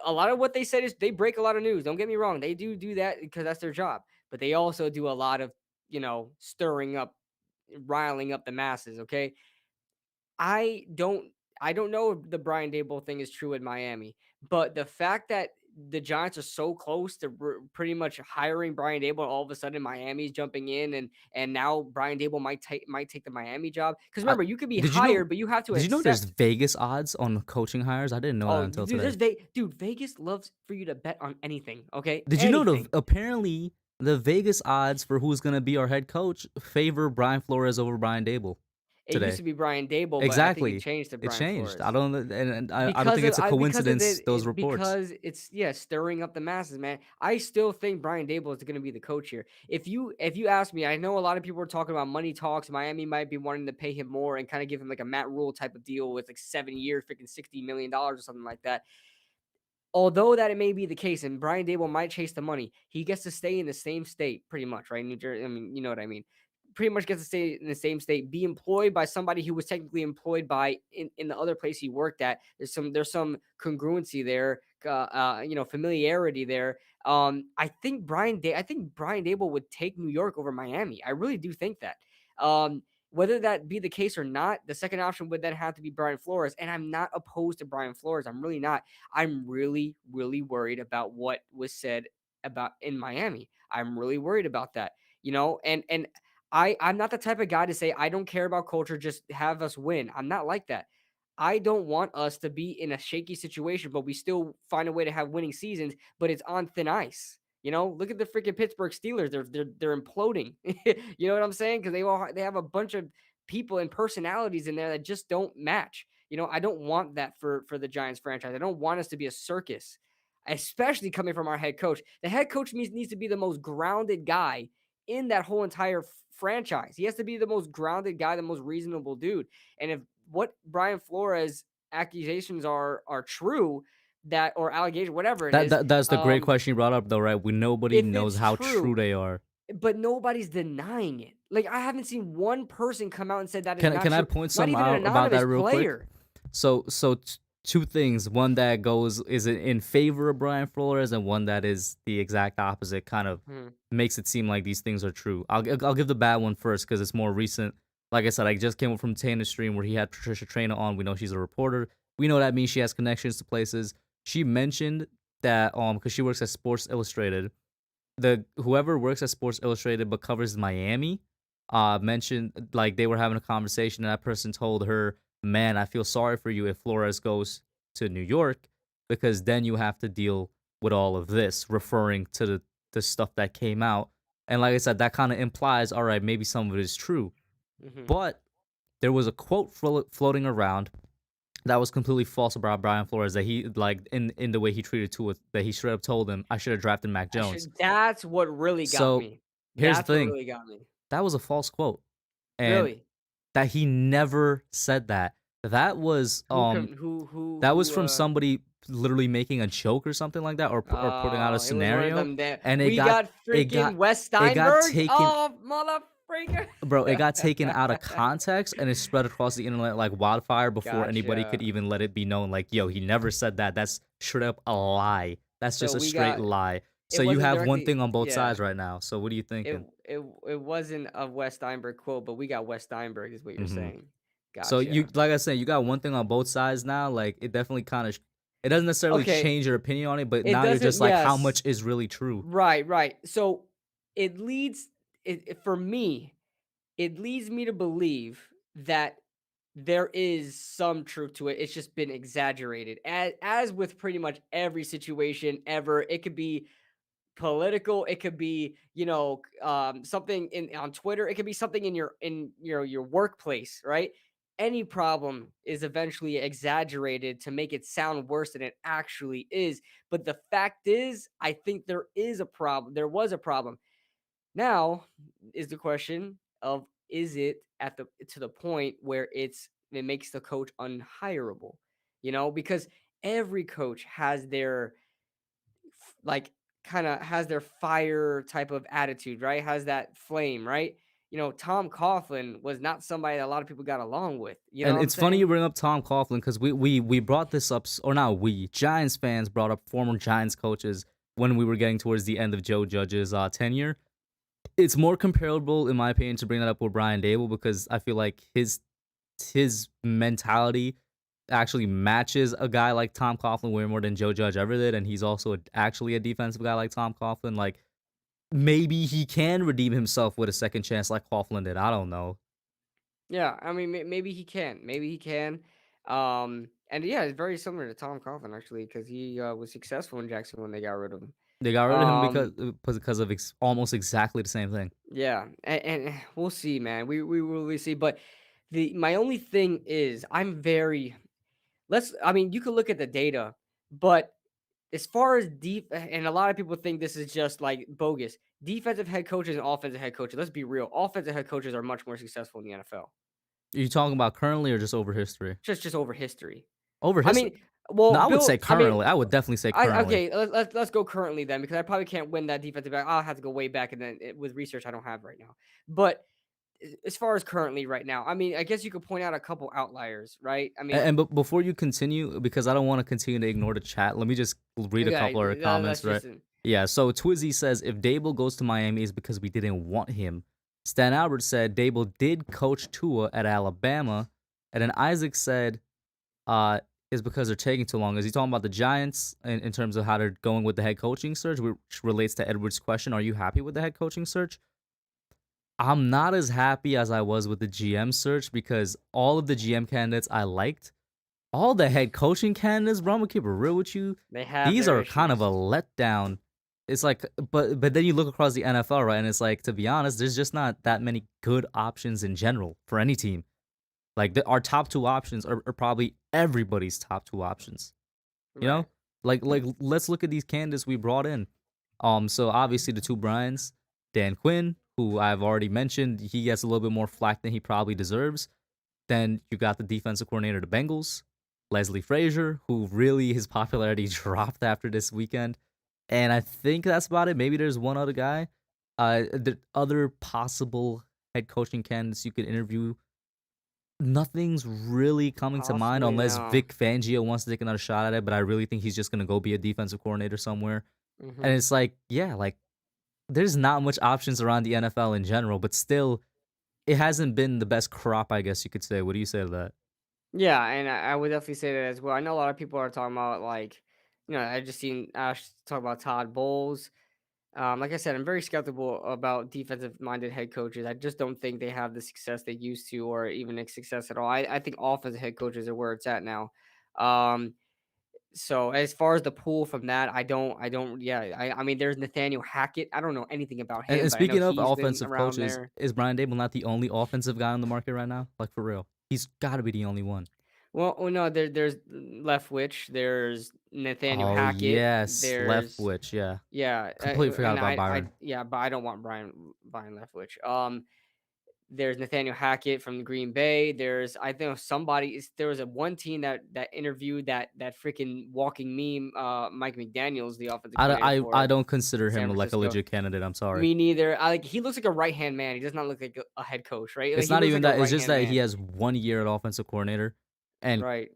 a lot of what they said is they break a lot of news. Don't get me wrong, they do that because that's their job, but they also do a lot of stirring up, riling up the masses. Okay, I don't I don't know if the Brian Dable thing is true in Miami, but the fact that the Giants are so close to pretty much hiring Brian Dable, all of a sudden Miami's jumping in, and now Brian Dable might take the Miami job. Because I, remember, you could be did you know? hired, but you have to Did you know there's accept. Vegas odds on coaching hires? I didn't know that Oh, until dude, today. Dude, Vegas loves for you to bet on anything. Okay, Did you know the anything. apparently the Vegas odds for who's gonna be our head coach favor Brian Flores over Brian Dable It used today? to be Brian Dable, but I think it Exactly. changed to It Brian changed. I Flores. don't and I don't think it's a Because of coincidence those reports. because it's stirring up the masses, man. I still think Brian Dable is going to be the coach here. If you ask me, I know a lot of people are talking about money talks. Miami might be wanting to pay him more and kind of give him like a Matt Rule type of deal with like 7 years, freaking $60 million or something like that. although that it may be the case, and Brian Dable might chase the money, he gets to stay in the same state pretty much, right? New Jersey, I mean, you know what I mean. Pretty much gets to stay in the same state, be employed by somebody who was technically employed by in the other place he worked at. There's some congruency there, familiarity there. I think Brian Dable would take New York over Miami. I really do think that. Um, whether that be the case or not, the second option would then have to be Brian Flores, and I'm not opposed to Brian Flores. I'm really not. I'm really, really worried about what was said about in Miami. I'm really worried about that, and I'm not the type of guy to say I don't care about culture, just have us win. I'm not like that. I don't want us to be in a shaky situation, but we still find a way to have winning seasons, but it's on thin ice. Look at the freaking Pittsburgh Steelers. They're imploding. You know what I'm saying? Because they have a bunch of people and personalities in there that just don't match. I don't want that for the Giants franchise. I don't want us to be a circus, especially coming from our head coach. The head coach needs to be the most grounded guy in that whole entire franchise. He has to be the most grounded guy, the most reasonable dude. And if what Brian Flores accusations are true, that or allegation, whatever it is, That's the great question you brought up, though, right? When nobody if knows it's how true true, they are. but nobody's denying it. Like I haven't seen one person come out and said that is not Can I true. point Not something even an out about anonymous that real quick? player. Two things. One that goes is in favor of Brian Flores, and one that is the exact opposite. Kind of Hmm. makes it seem like these things are true. I'll give the bad one first because it's more recent. Like I said, I just came up from Tanner stream where he had Patricia Traina on. We know she's a reporter. We know that means she has connections to places. She mentioned that because she works at Sports Illustrated, the whoever works at Sports Illustrated but covers Miami, mentioned like they were having a conversation and that person told her, "Man, I feel sorry for you if Flores goes to New York because then you have to deal with all of this," referring to the stuff that came out. And like I said, that kind of implies, all right, maybe some of it is true. Hmm. But there was a quote floating around that was completely false about Brian Flores that he like in the way he treated Tua, that he straight up told him, "I should have drafted Mac Jones." That's what really got So me. here's the That's what thing. really got me. That was a false quote. And Really. that he never said that. That was Who can who that was who from somebody literally making a joke or something like that, or putting out a it was one of scenario, them that and we got it got freaking Wes it got Steinberg. taken Oh, mother freaker. bro, it got taken out of context and it spread across the internet like wildfire before anybody could Gotcha. even let it be known like, yo, he never said that. That's straight up a lie. That's So just a we straight got lie. it So you wasn't have one directly, thing on both yeah. sides right now. So what are you It thinking? it it wasn't a Wes Steinberg quote, but we got Wes Steinberg is what you're Mhm. saying. So you, Gotcha. like I said, you got one thing on both sides now. Like it definitely kind of, it doesn't necessarily Okay, change your opinion on it, but it now you're doesn't, just like, how yes. much is really true? Right, right. So it leads for me, it leads me to believe that there is some truth to it. It's just been exaggerated. As with pretty much every situation ever, it could be political, it could be, something in on Twitter, it could be something in your workplace, right? Any problem is eventually exaggerated to make it sound worse than it actually is. But the fact is, I think there is a problem. There was a problem. Now is the question of, is it at the to the point where it makes the coach unhireable? Because every coach has their like kind of has their fire type of attitude, right? Has that flame, right? Tom Coughlin was not somebody that a lot of people got along with. You know And what I'm it's funny you saying? bring up Tom Coughlin because we brought this up, or not we, Giants fans brought up former Giants coaches when we were getting towards the end of Joe Judge's tenure. It's more comparable, in my opinion, to bring that up with Brian Dable because I feel like his mentality actually matches a guy like Tom Coughlin way more than Joe Judge ever did, and he's also actually a defensive guy like Tom Coughlin. Like maybe he can redeem himself with a second chance like Coughlin did. I don't know. Yeah, I mean, maybe he can. Maybe he can. And yeah, it's very similar to Tom Coughlin actually, because he was successful in Jackson when they got rid of him. They got rid of him Um, because of almost exactly the same thing. yeah, and we'll see, man. We will really see. But the my only thing is, I'm very let's. I mean, you can look at the data, but as far as deep, and a lot of people think this is just like bogus. Defensive head coaches and offensive head coaches. Let's be real. Offensive head coaches are much more successful in the NFL. Are you talking about currently or just over history? Just over history. Over I history. mean, Well, No, I would Bill, say I mean, currently. I would definitely say I currently. okay, let's go currently then because I probably can't win that defensive back. I'll have to go way back and then with research I don't have right now. But as far as currently right now, I mean, I guess you could point out a couple outliers, right? I mean, Before you continue, because I don't want to continue to ignore the chat, let me just read a okay, couple of our that's comments, right? just Yeah, so Twizzy says if Dable goes to Miami is because we didn't want him. Stan Albert said Dable did coach Tua at Alabama, and then Isaac said uh is because they're taking too long. Is he talking about the Giants in terms of how they're going with the head coaching search, which relates to Edwards' question? Are you happy with the head coaching search? I'm not as happy as I was with the GM search because all of the GM candidates I liked, all the head coaching candidates, bro, I'm gonna keep it real with you. they have These their are kind of a issues. letdown. It's like, but then you look across the NFL, right? And it's like, to be honest, there's just not that many good options in general for any team. Like our top two options are probably everybody's top two options. You know, Right. like let's look at these candidates we brought in. So obviously the two Bryans, Dan Quinn, who I've already mentioned, he gets a little bit more flack than he probably deserves. Then you got the defensive coordinator of the Bengals, Leslie Frazier, who really his popularity dropped after this weekend. And I think that's about it. Maybe there's one other guy. The other possible head coaching candidates you could interview. Nothing's really coming to mind Possibly unless no. Vic Fangio wants to take another shot at it. But I really think he's just gonna go be a defensive coordinator somewhere. And Hmm. it's like, yeah, like there's not much options around the NFL in general, but still, it hasn't been the best crop, I guess you could say. What do you say to that? Yeah, and I would definitely say that as well. I know a lot of people are talking about like, I just seen Ash talk about Todd Bowles. Like I said, I'm very skeptical about defensive-minded head coaches. I just don't think they have the success they used to, or even a success at all. I think offensive head coaches are where it's at now. Um, so as far as the pool from that, yeah, I mean, there's Nathaniel Hackett. I don't know anything about him, And but I know speaking of he's been offensive around coaches, there. is Brian Dable not the only offensive guy on the market right now? Like for real, he's got to be the only one. Well, no, there's Leftwich, there's Nathaniel Oh Hackett, yes, there's Leftwich. Yeah, yeah, completely forgot and about Byron. yeah, but I don't want Brian Leftwich. There's Nathaniel Hackett from Green Bay. There's I think there was a one team that interviewed that freaking walking meme, Mike McDaniel's the offensive coordinator I for don't consider San him like a Francisco. legit candidate. I'm sorry. Me neither. I like he looks like a right hand man. He does not look like a head coach, right? Like, It's he not looks even like a that. It's right just hand that he man, has 1 year at offensive coordinator, and right?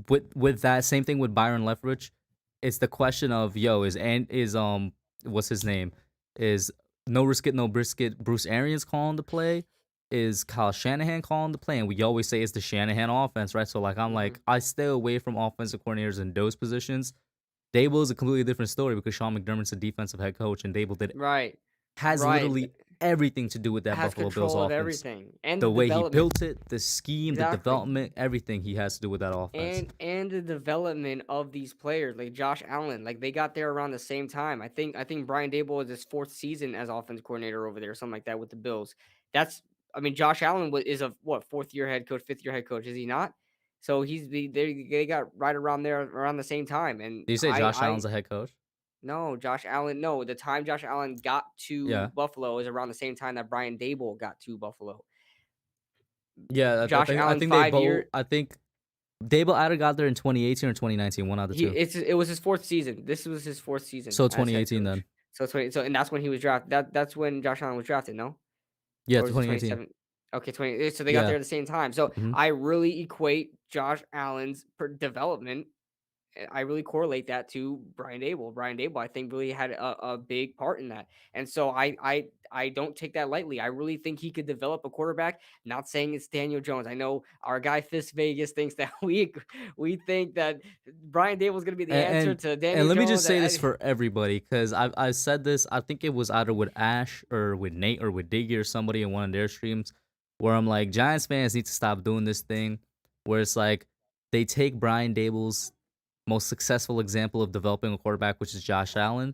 with that same thing with Byron Leftwich, it's the question of yo is what's his name is no risk it no brisket Bruce Arians calling the play, is Kyle Shanahan calling the play, and we always say it's the Shanahan offense, right? So like I'm Hmm. like I stay away from offensive coordinators in those positions. Dable is a completely different story because Sean McDermott's a defensive head coach, and Dable did Right, has right. literally everything to do with that Has Buffalo Bills control of offense. everything and the The way he development. built it, the scheme, the Exactly. development, everything he has to do with that offense. And the development of these players, like Josh Allen, like they got there around the same time. I think Brian Dable is his fourth season as offense coordinator over there, something like that with the Bills. That's I mean, Josh Allen is a what fourth year head coach, fifth year head coach, is he not? So they got right around there around the same time. And Did you say Josh I Allen's a head coach? no Josh Allen, no, the time Josh Allen got to Yeah. Buffalo is around the same time that Brian Dable got to Buffalo. Yeah, Josh I Allen think they 5 year. both. I think Dable either got there in 2018 or 2019, one out of the two. It was his 4th season. This was his 4th season So as head 2018 then. coach. So 20 so and that's when he was drafted. That's when Josh Allen was drafted, no? Yeah, Or was it 2018. 27? Okay, 20 so they got Yeah. there at the same time. So Hmm. I really equate Josh Allen's development. I really correlate that to Brian Dable. Brian Dable, I think, really had a big part in that, and so I don't take that lightly. I really think he could develop a quarterback. Not saying it's Daniel Jones. I know our guy Fist Vegas thinks that we think that Brian Dable is going to be the And, answer and to and Daniel let me Jones. just say this for everybody, because I've said this. I think it was either with Ash or with Nate or with Diggy or somebody in one of their streams, where I'm like, Giants fans need to stop doing this thing, where it's like they take Brian Dable's most successful example of developing a quarterback, which is Josh Allen,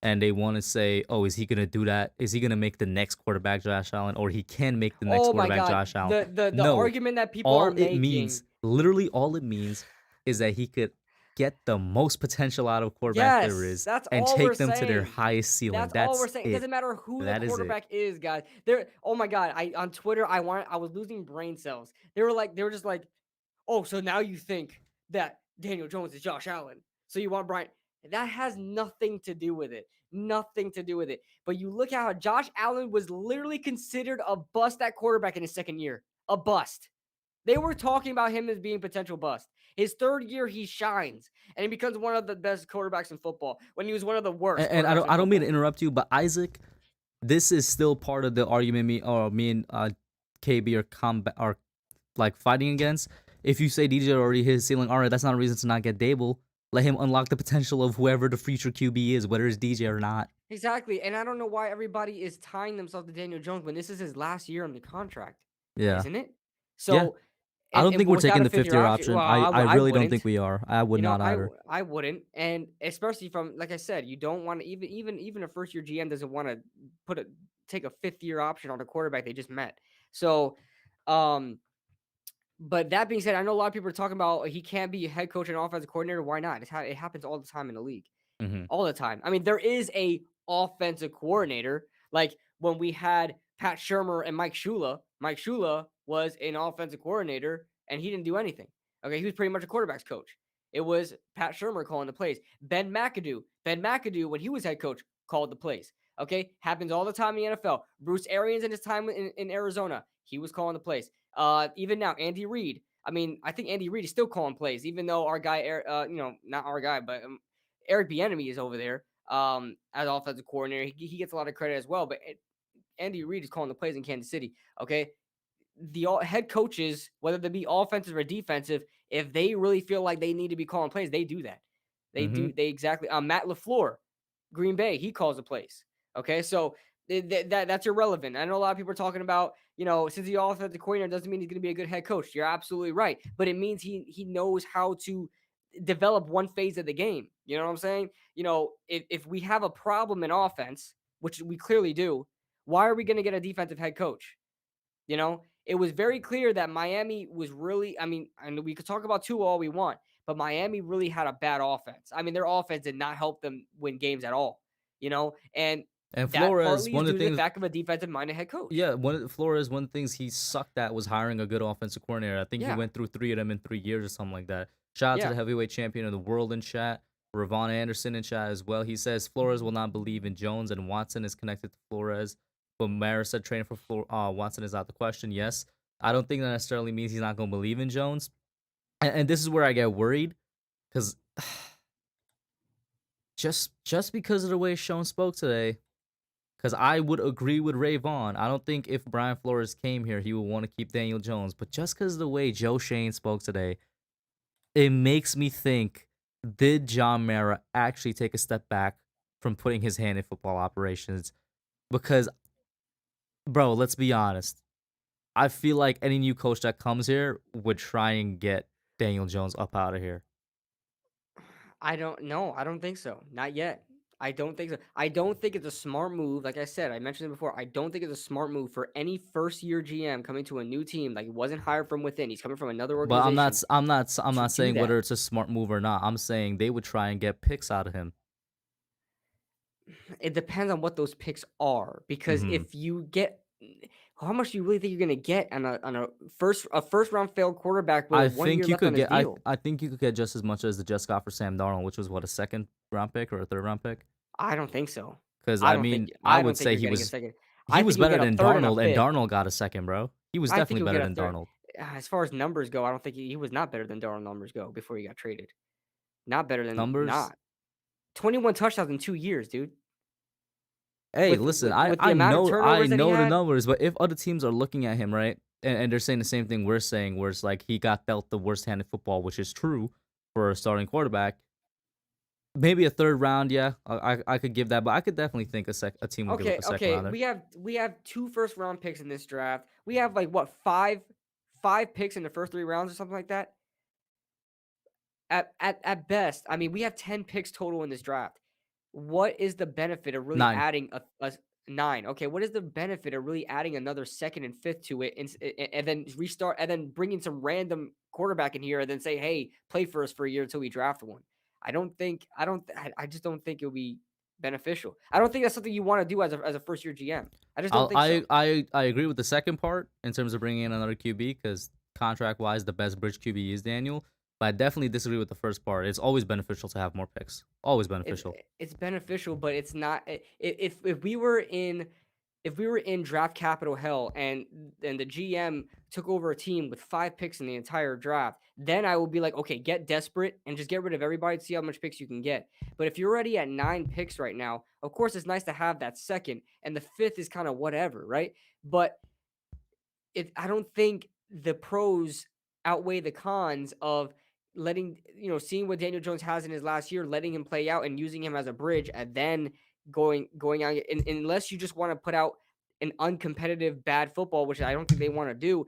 and they want to say, oh, is he gonna do that? Is he gonna make the next quarterback Josh Allen, or he can make the next Oh my quarterback God, Josh Allen? the No, argument that people are all it means, making. literally all it means, is that he could get the most potential out of a quarterback there Yes, is that's and all we're take them to their saying. highest ceiling. That's all we're That's saying. It it. doesn't matter who the That is it. quarterback is, guys. There. Oh my God. I on Twitter. I was losing brain cells. They were just like, oh, so now you think that Daniel Jones is Josh Allen. So you want Brian. That has nothing to do with it. Nothing to do with it. But you look at how Josh Allen was literally considered a bust at quarterback in his second year. A bust. They were talking about him as being potential bust. His third year, he shines and he becomes one of the best quarterbacks in football when he was one of the worst And quarterbacks in I don't mean to football. interrupt you, but Isaac, this is still part of the argument me and KB are like fighting against. If you say DJ already hit his ceiling, all right, that's not a reason to not get Dable. Let him unlock the potential of whoever the future QB is, whether it's DJ or not. Exactly. And I don't know why everybody is tying themselves to Daniel Jones when this is his last year on the contract, Yeah, isn't it? yeah. So, I don't think we're without taking a the fifth fifth year year option, option. well, I I really don't think wouldn't. we are. I would not either. I wouldn't, and especially from like I said, you don't want to even a first year GM doesn't want to take a fifth year option on a quarterback they just met. So, um, but that being said, I know a lot of people are talking about he can't be a head coach and offensive coordinator. Why not? It happens all the time in the league. Mm-hmm. All the time. I mean, there is a offensive coordinator. Like when we had Pat Shermer and Mike Shula. Mike Shula was an offensive coordinator and he didn't do anything. Okay, he was pretty much a quarterback's coach. It was Pat Shermer calling the plays. Ben McAdoo. Ben McAdoo, when he was head coach, called the plays. Okay, happens all the time in the NFL. Bruce Arians in his time in Arizona, he was calling the plays. Even now, Andy Reid. I mean, I think Andy Reid is still calling plays, even though our guy, not our guy, but Eric Bieniemy is over there as offensive coordinator. He gets a lot of credit as well, but Andy Reid is calling the plays in Kansas City. Okay, the head coaches, whether they be offensive or defensive, if they really feel like they need to be calling plays, they do that. They Mm-hmm. do. They exactly. Matt LaFleur, Green Bay, he calls the plays. Okay, so that's irrelevant. I know a lot of people are talking about, since the offensive coordinator doesn't mean he's going to be a good head coach. You're absolutely right, but it means he knows how to develop one phase of the game. You know what I'm saying? If we have a problem in offense, which we clearly do, why are we going to get a defensive head coach? It was very clear that Miami was really, I mean, and we could talk about Tua all we want, but Miami really had a bad offense. I mean, their offense did not help them win games at all, and And that Flores, partly is one of due the to the things, fact of a defensive minded head coach. yeah, one of the things he sucked at was hiring a good offensive coordinator. I think he Yeah. went through 3 of them in 3 years or something like that. Shout out to Yeah. the heavyweight champion of the world in chat, Ravon Anderson in chat as well. He says Flores will not believe in Jones and Watson is connected to Flores. But Mara said training for Watson is out the question. Yes, I don't think that necessarily means he's not going to believe in Jones. And this is where I get worried because just because of the way Schoen spoke today, because I would agree with Ray Vaughn. I don't think if Brian Flores came here, he would want to keep Daniel Jones. But just because of the way Joe Schoen spoke today, it makes me think, did John Mara actually take a step back from putting his hand in football operations? Because, bro, let's be honest. I feel like any new coach that comes here would try and get Daniel Jones up out of here. I don't know. I don't think so. Not yet. I don't think so. I don't think it's a smart move. Like I said, I mentioned it before. I don't think it's a smart move for any first year GM coming to a new team. Like he wasn't hired from within. He's coming from another But organization I'm to not do saying that. whether it's a smart move or not. I'm saying they would try and get picks out of him. It depends on what those picks are, because Mm-hmm. if you get, how much do you really think you're going to get on a first round failed quarterback with I 1 year think you left on could his get. deal? I think you could get just as much as the Jets got for Sam Darnold, which was what, a second round pick or a third round pick. I don't think so. Because I I don't think mean, I I would don't think say you're getting a second. he I was think you'll better get a than third and a Darnold, and fifth. Darnold got a second, bro. He was I think definitely you'll better get a than third. Darnold. As far as numbers go, I don't think he was not better than Darnold numbers go before he got traded. Not better than Numbers. not. 21 touchdowns in 2 years, dude. Hey, With listen, with, with the amount of I turnovers that he know the had, numbers, but if other teams are looking at him, right, and they're saying the same thing we're saying, where it's like he got dealt the worst hand in football, which is true for a starting quarterback. Maybe a third round, yeah, I could give that, but I could definitely think a team would give up a second okay. rounder. We have 2 first round picks in this draft. We have like what, five picks in the first 3 rounds or something like that. At best, I mean, we have 10 picks total in this draft. What is the benefit of really 9. adding a 9? Okay, what is the benefit of really adding another second and fifth to it, and then restart, and then bringing some random quarterback in here, and then say, hey, play for us for a year until we draft one? I just don't think it'll be beneficial. I don't think that's something you want to do as a first year GM. I just don't think so. I agree with the second part in terms of bringing in another QB because contract wise, the best bridge QB is Daniel. But I definitely disagree with the first part. It's always beneficial to have more picks. Always It's beneficial. it's beneficial, but it's not. If we were in draft capital hell and the GM took over a team with 5 picks in the entire draft, then I will be like, okay, get desperate and just get rid of everybody to see how much picks you can get. But if you're already at 9 picks right now, of course it's nice to have that second, and the fifth is kind of whatever, right? But I don't think the pros outweigh the cons of letting seeing what Daniel Jones has in his last year, letting him play out and using him as a bridge, and then going out. And unless you just want to put out an uncompetitive bad football, which I don't think they want to do,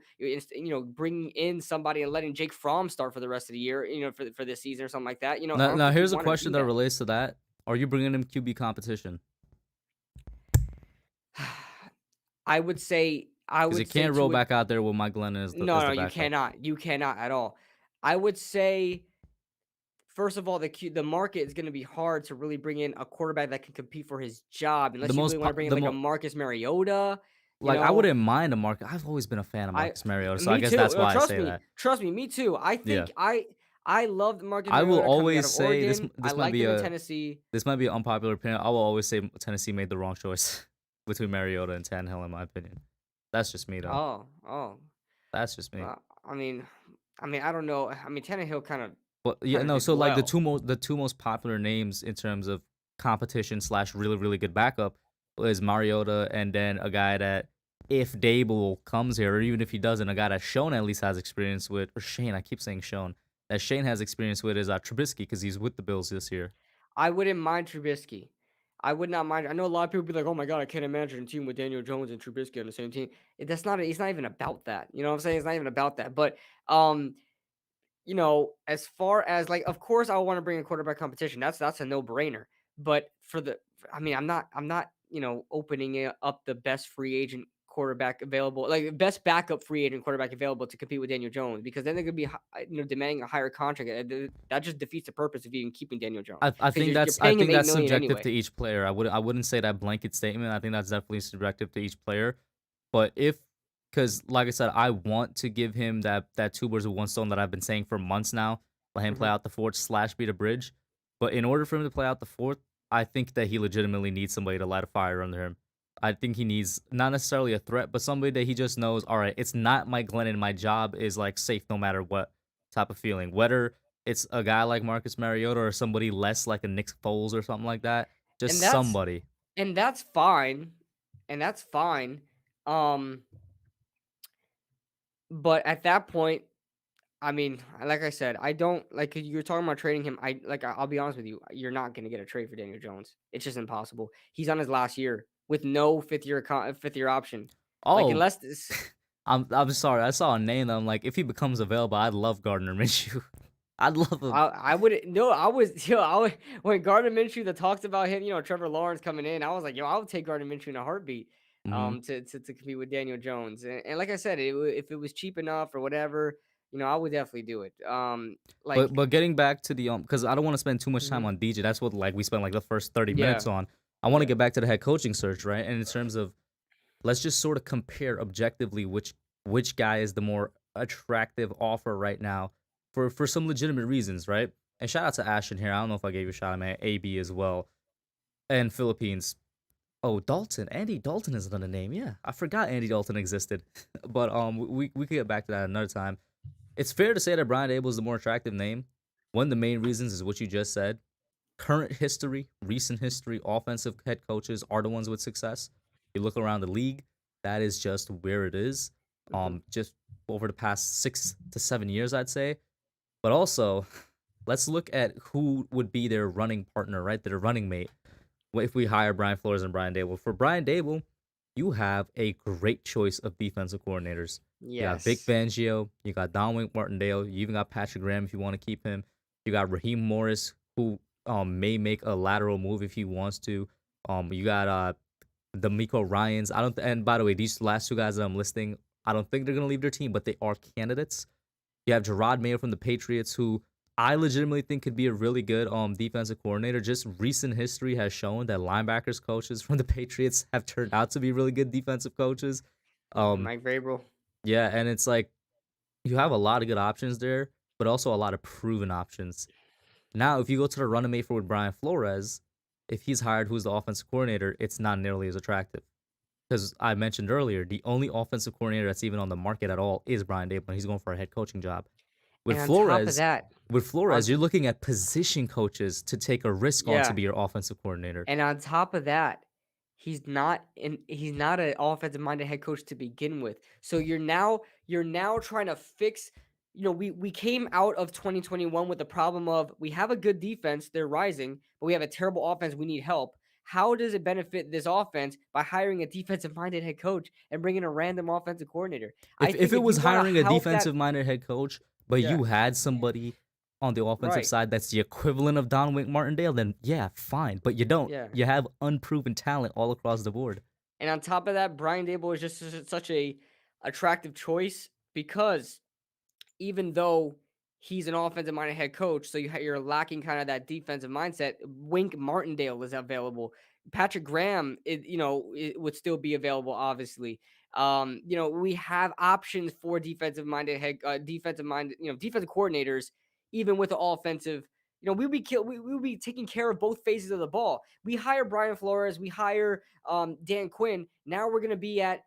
bringing in somebody and letting Jake Fromm start for the rest of the year, for this season or something like that. I Now, don't now think you here's a want to question do that that. relates to that. Are you bringing him QB competition? I Because you would say can't roll to a back out there with Mike Glennon as no, the no, you backup. cannot. You cannot at all. I would say first of all, the market is going to be hard to really bring in a quarterback that can compete for his job, The unless you really most want po- to bring in the like a mo- Marcus Mariota. You like I know, wouldn't mind a Marcus. I've always been a fan of I Marcus Mariota, so I me guess too. that's why I Trust say me, that. me too. I Yeah. think I love Marcus I will Mariota coming out always of say this. Oregon. I This might liked be him in a Tennessee. this might be an unpopular opinion. I will always say Tennessee made the wrong choice between Mariota and Tannehill, in my opinion. That's just me, though. Oh. That's just me. Well, I don't know. I mean, Tannehill But yeah, kind of no. did So like well. the two most popular names in terms of competition slash really good backup is Mariota, and then a guy that if Dable comes here, or even if he doesn't, a guy that Schoen at least has experience with, or Shane. I keep saying Schoen. That Shane has experience with is Trubisky because he's with the Bills this year. I wouldn't mind Trubisky. I would not mind. I know a lot of people be like, "Oh my god, I can't imagine a team with Daniel Jones and Trubisky on the same team." That's not. It's not even about that. You know what I'm saying? It's not even about that. But um, as far as like, of course, I want to bring a quarterback competition. That's a no brainer. But I'm not opening up the best free agent quarterback available, like best backup free agent quarterback available to compete with Daniel Jones, because then they're gonna be demanding a higher contract. That just defeats the purpose of even keeping Daniel Jones, I because think you're that's I paying him think eight that's million subjective anyway. to each player. I wouldn't say that blanket statement. I think that's definitely subjective to each player. But if because like I said, I want to give him that two birds with one stone that I've been saying for months now. Let him play hmm out the fourth slash beat a bridge. But in order for him to play out the fourth, I think that he legitimately needs somebody to light a fire under him. I think he needs not necessarily a threat, but somebody that he just knows, all right, it's not Mike Glennon. My job is like safe no matter what type of feeling. Whether it's a guy like Marcus Mariota or somebody less like a Nick Foles or something like that. And Just that's somebody. and that's fine, and that's fine. Um, but at that point, I mean, like I said, I don't like you're talking about trading him. I'll be honest with you, you're not going to get a trade for Daniel Jones. It's just impossible. He's on his last year with no fifth year option. Like Oh, unless this, I'm sorry. I saw a name that I'm like, if he becomes available, I'd love Gardner Minshew. I'd love him. I would no, I was I would, when Gardner Minshew that talks about him, Trevor Lawrence coming in, I was like, I would take Gardner Minshew in a heartbeat. Hmm. To compete with Daniel Jones, and like I said, if it was cheap enough or whatever, I would definitely do it. Like, But getting back to the because I don't want to spend too much time mhm, on DJ. That's what like we spent like the first 30 yeah, minutes on. I want to yeah. get back to the head coaching search, right? And in terms of let's just sort of compare objectively which guy is the more attractive offer right now for some legitimate reasons, right? And shout out to Ashton here. I don't know if I gave you a shout out, man. AB as well. And Philippines. Oh, Dalton. Andy Dalton is another name. Yeah. I forgot Andy Dalton existed. But we could get back to that another time. It's fair to say that Brian Dable is the more attractive name. One of the main reasons is what you just said. Current history, recent history, offensive head coaches are the ones with success. You look around the league, that is just where it is. Mhm. Just over the past 6 to 7 years, I'd say. But also, let's look at who would be their running partner, right? Their running mate. If we hire Brian Flores and Brian Dable. For Brian Dable, you have a great choice of defensive coordinators. You got Vic Yes. Fangio, you got Dominic Martindale, you even got Patrick Graham if you want to keep him. You got Raheem Morris, who may make a lateral move if he wants to. You got the Miko Ryans. I don't. And by the way, these last two guys that I'm listing, I don't think they're gonna leave their team, but they are candidates. You have Gerard Mayo from the Patriots, who I legitimately think could be a really good defensive coordinator. Just recent history has shown that linebackers coaches from the Patriots have turned out to be really good defensive coaches. Um, Mike Vrabel. yeah, and it's like you have a lot of good options there. but also a lot of proven options. Now, if you go to the running for with Brian Flores, if he's hired who's the offensive coordinator, it's not nearly as attractive. Because I mentioned earlier, the only offensive coordinator that's even on the market at all is Brian Dable, and he's going for a head coaching job. With And on top of Flores, that, with on Flores, t- you're looking at position coaches to take a risk on to yeah, be your offensive coordinator. and on top of that, he's not an offensive minded head coach to begin with. So you're now trying to fix. We came out of 2021 with the problem of we have a good defense, they're rising, but we have a terrible offense, we need help. How does it benefit this offense by hiring a defensive minded head coach and bringing a random offensive coordinator? I If think it if was you want to hiring a help that, defensive minded head coach, but yeah, you had somebody on the offensive right, side that's the equivalent of Don Wink Martindale, then yeah, fine. But you don't. yeah. You have unproven talent all across the board. And on top of that, Brian Dable is just such a attractive choice because even though he's an offensive minded head coach, so you're lacking kind of that defensive mindset. Wink Martindale is available. Patrick Graham, it would still be available. Obviously, we have options for defensive minded, defensive coordinators, even with the offensive. We'll be taking care of both phases of the ball. We hire Brian Flores, we hire Dan Quinn. Now we're gonna be at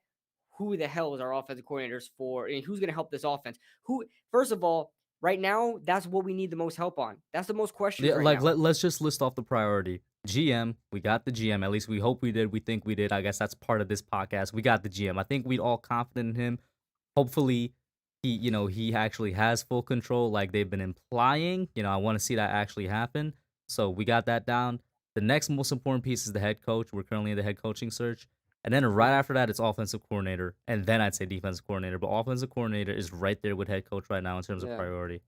who the hell is our offensive coordinators for, and who's going to help this offense? Who, first of all, right now, that's what we need the most help on. That's the most questions Yeah, right like now. let's just list off the priority. GM, we got the GM. At least we hope we did. We think we did. I guess that's part of this podcast. We got the GM. I think we'd all confident in him. Hopefully, he actually has full control, like they've been implying. I want to see that actually happen. So we got that down. The next most important piece is the head coach. We're currently in the head coaching search. And then right Mhm. after that, it's offensive coordinator. And then I'd say defensive coordinator. But offensive coordinator is right there with head coach right now in terms of Yeah. priority.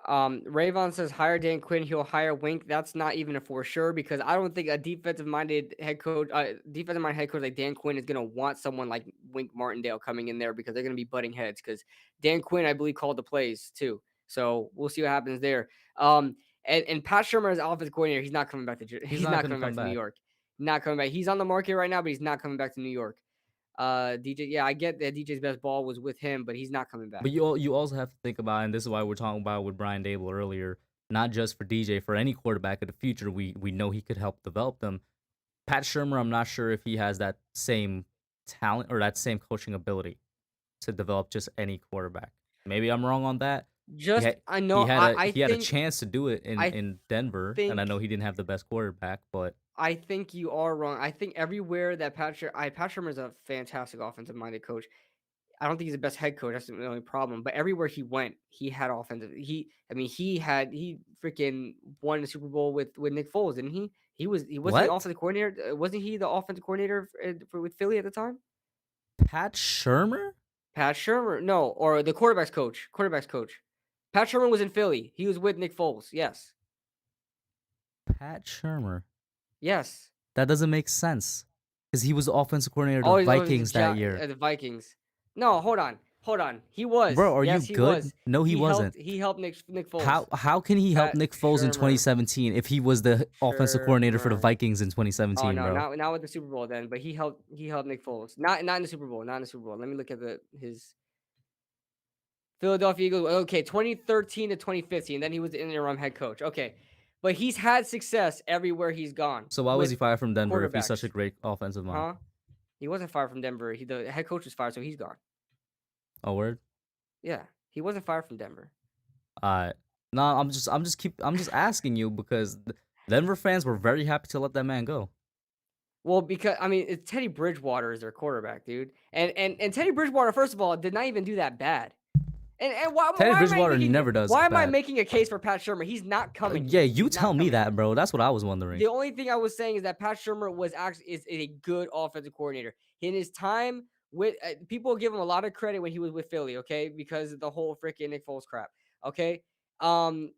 Rayvon says hire Dan Quinn, he'll hire Wink. That's not even a for sure because I don't think a defensive minded head coach like Dan Quinn is gonna want someone like Wink Martindale coming in there because they're gonna be butting heads. Because Dan Quinn, I believe, called the plays too. So we'll see what happens there. And Pat Shermer as offensive coordinator, he's not coming back to He's he's not not going to coming come back to New back. York. Not coming back. He's on the market right now, but he's not coming back to New York. DJ, yeah, I get that DJ's best ball was with him, but he's not coming back. But you also have to think about, and this is why we're talking about with Brian Dable earlier, not just for DJ, for any quarterback of the future, we know he could help develop them. Pat Shermer, I'm not sure if he has that same talent or that same coaching ability to develop just any quarterback. Maybe I'm wrong on that. He Just had I know I he had a think chance to do it I in Denver, and I know think he didn't have the best quarterback, but I think you are wrong. I think everywhere that Pat Shermer is a fantastic offensive minded coach. I don't think he's the best head coach. That's the only problem. But everywhere he went, he had offensive. He freaking won the Super Bowl with Nick Foles, didn't he? He wasn't the what? offensive coordinator. Wasn't he the offensive coordinator with Philly at the time? Pat Shermer? Pat Shermer, no, or the quarterbacks coach. Quarterbacks coach. Pat Shermer was in Philly. He was with Nick Foles. Yes, Pat Shermer. yes. That doesn't make sense because he was the offensive coordinator of the Oh, he's Vikings that year. The Vikings. No, hold on. He Bro, was. are you Yes, he good? was. No, he wasn't. He helped Nick Foles. How can he help Pat Nick Foles in Shermer. 2017 if he was the offensive coordinator for the Shermer. Vikings in Oh 2017, no, bro? not with the Super Bowl then, but he helped Nick Foles. Not in the Super Bowl. Not in the Super Bowl. Let me look at his Philadelphia Eagles. Okay, 2013 to 2015. Then he was the interim head coach. Okay. But he's had success everywhere he's gone So why was he with fired from Denver if he's such a quarterbacks. great offensive mind? Huh? He wasn't fired from Denver. The head coach was fired, so he's gone. Oh, word. Yeah, he wasn't fired from Denver. No, I'm just asking you because Denver fans were very happy to let that man go. Well, because I mean, it's Teddy Bridgewater is their quarterback, dude, and Teddy Bridgewater, first of all, did not even do that bad. And Teddy Bridgewater never does why am I bad. making a case for Pat Shermer? He's not coming Yeah, here. you He's tell not me coming here. that, bro. That's what I was wondering. The only thing I was saying is that Pat Shermer is a good offensive coordinator. In his time with people give him a lot of credit when he was with Philly, okay, because of the whole freaking Nick Foles crap, okay. Um,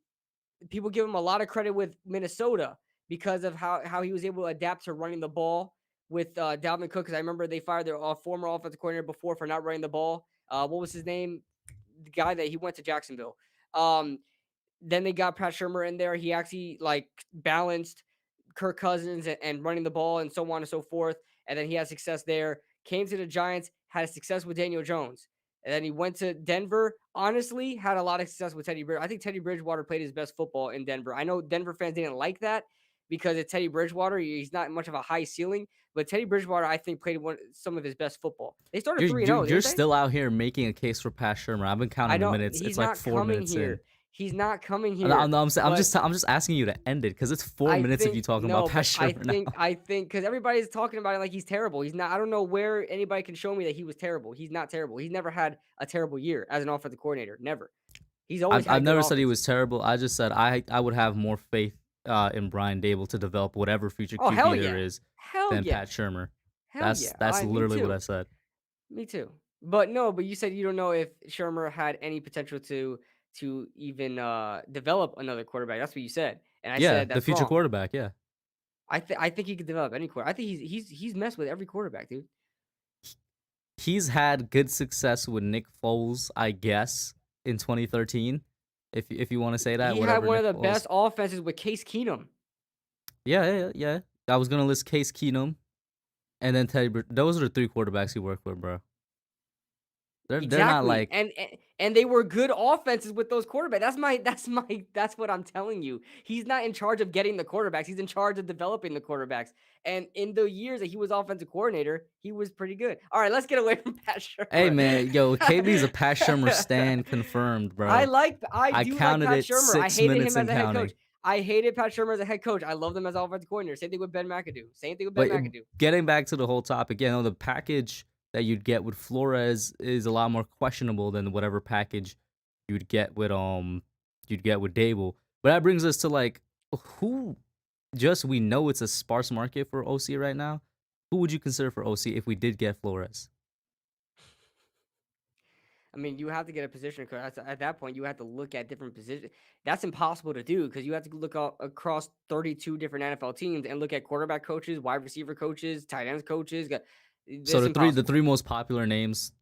People give him a lot of credit with Minnesota because of how he was able to adapt to running the ball with Dalvin Cook. Because I remember they fired their former offensive coordinator before for not running the ball. What was his name? The guy that he went to Jacksonville. Um, then they got Pat Shermer in there. He actually like balanced Kirk Cousins and running the ball and so on and so forth. And then he had success there. Came to the Giants, had success with Daniel Jones. And then he went to Denver. Honestly, had a lot of success with Teddy Bridgewater. I think Teddy Bridgewater played his best football in Denver. I know Denver fans didn't like that because it's Teddy Bridgewater. He's not much of a high ceiling, but Teddy Bridgewater, I think, played some of his best football. They started You're 3-0, you're didn't they? still out here making a case for Pat Shermer. I've been I counting the don't. minutes. It's He's like not four coming minutes in. here. He's not coming No, here. no, But I'm just asking you to end it because it's 4 minutes of you I think talking about no, Pat but I Shermer think now. I think because everybody's talking about it like he's terrible. He's not. I don't know where anybody can show me that he was terrible. He's not terrible. He's never had a terrible year as an offensive coordinator. Never. He's always I've had good never said he offenses. was terrible. I just said I would have more faith in Brian Dable to develop whatever future Oh QB hell there yeah, is hell than yeah, Pat Shermer. hell yeah. That's Me literally what I too. said. Me too. But no, but you said you don't know if Shermer had any potential to even develop another quarterback. That's what you said, and I Yeah, said the that's future wrong. quarterback. Yeah, I think he could develop any quarter. I think he's messed with every quarterback, dude. he's had good success with Nick Foles, I guess, in 2013. If you want to say that, He had whatever one of Nick the Foles. best offenses with Case Keenum. Yeah. I was gonna list Case Keenum and then those are the three quarterbacks he worked with, bro. They're not Exactly. like. And they were good offenses with those quarterbacks. That's what I'm telling you. He's not in charge of getting the quarterbacks. He's in charge of developing the quarterbacks. And in the years that he was offensive coordinator, he was pretty good. All right, let's get away from Pat Hey Shermer. man, yo, KB's a Pat Shermer stan confirmed, bro. I I do like counted Pat it Shermer. I six hated him minutes as and a head counting. coach. I hated Pat Shermer as a head coach. I loved him as offensive coordinator. Same thing with Ben McAdoo. Same thing with Ben But McAdoo. getting back to the whole topic, the package that you'd get with Flores is a lot more questionable than whatever package you'd get with Dable. But that brings us to like who just we know it's a sparse market for OC right now. Who would you consider for OC if we did get Flores? I mean, you have to get a position coach. At that point, you have to look at different positions. That's impossible to do because you have to look across 32 different NFL teams and look at quarterback coaches, wide receiver coaches, tight ends coaches. So That's the impossible. three most popular names: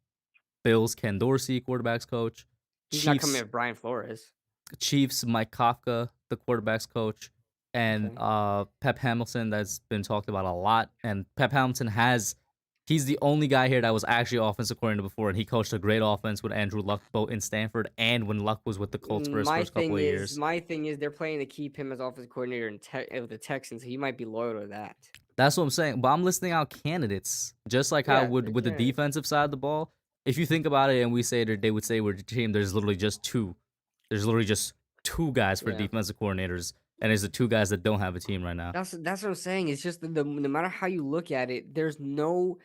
Bills, Ken Dorsey, quarterbacks coach; He's not coming Chiefs, at Brian Flores. Chiefs, Mike Kafka, the quarterbacks coach, and Okay. Pep Hamilton that's been talked about a lot. And Pep Hamilton he's the only guy here that was actually offensive coordinator before, and he coached a great offense with Andrew Luck both in Stanford and when Luck was with the Colts for his first couple of years. My thing is, they're planning to keep him as offensive coordinator with the Texans. He might be loyal to that. That's what I'm saying. But I'm listing out candidates, just like how Yeah, would they're with the candidates. defensive side of the ball. If you think about it, and we say that they would say we're the team, there's literally just two. There's literally just two guys for Yeah. defensive coordinators, and there's the two guys that don't have a team right now. That's what I'm saying. It's just no matter how you look at it, there's no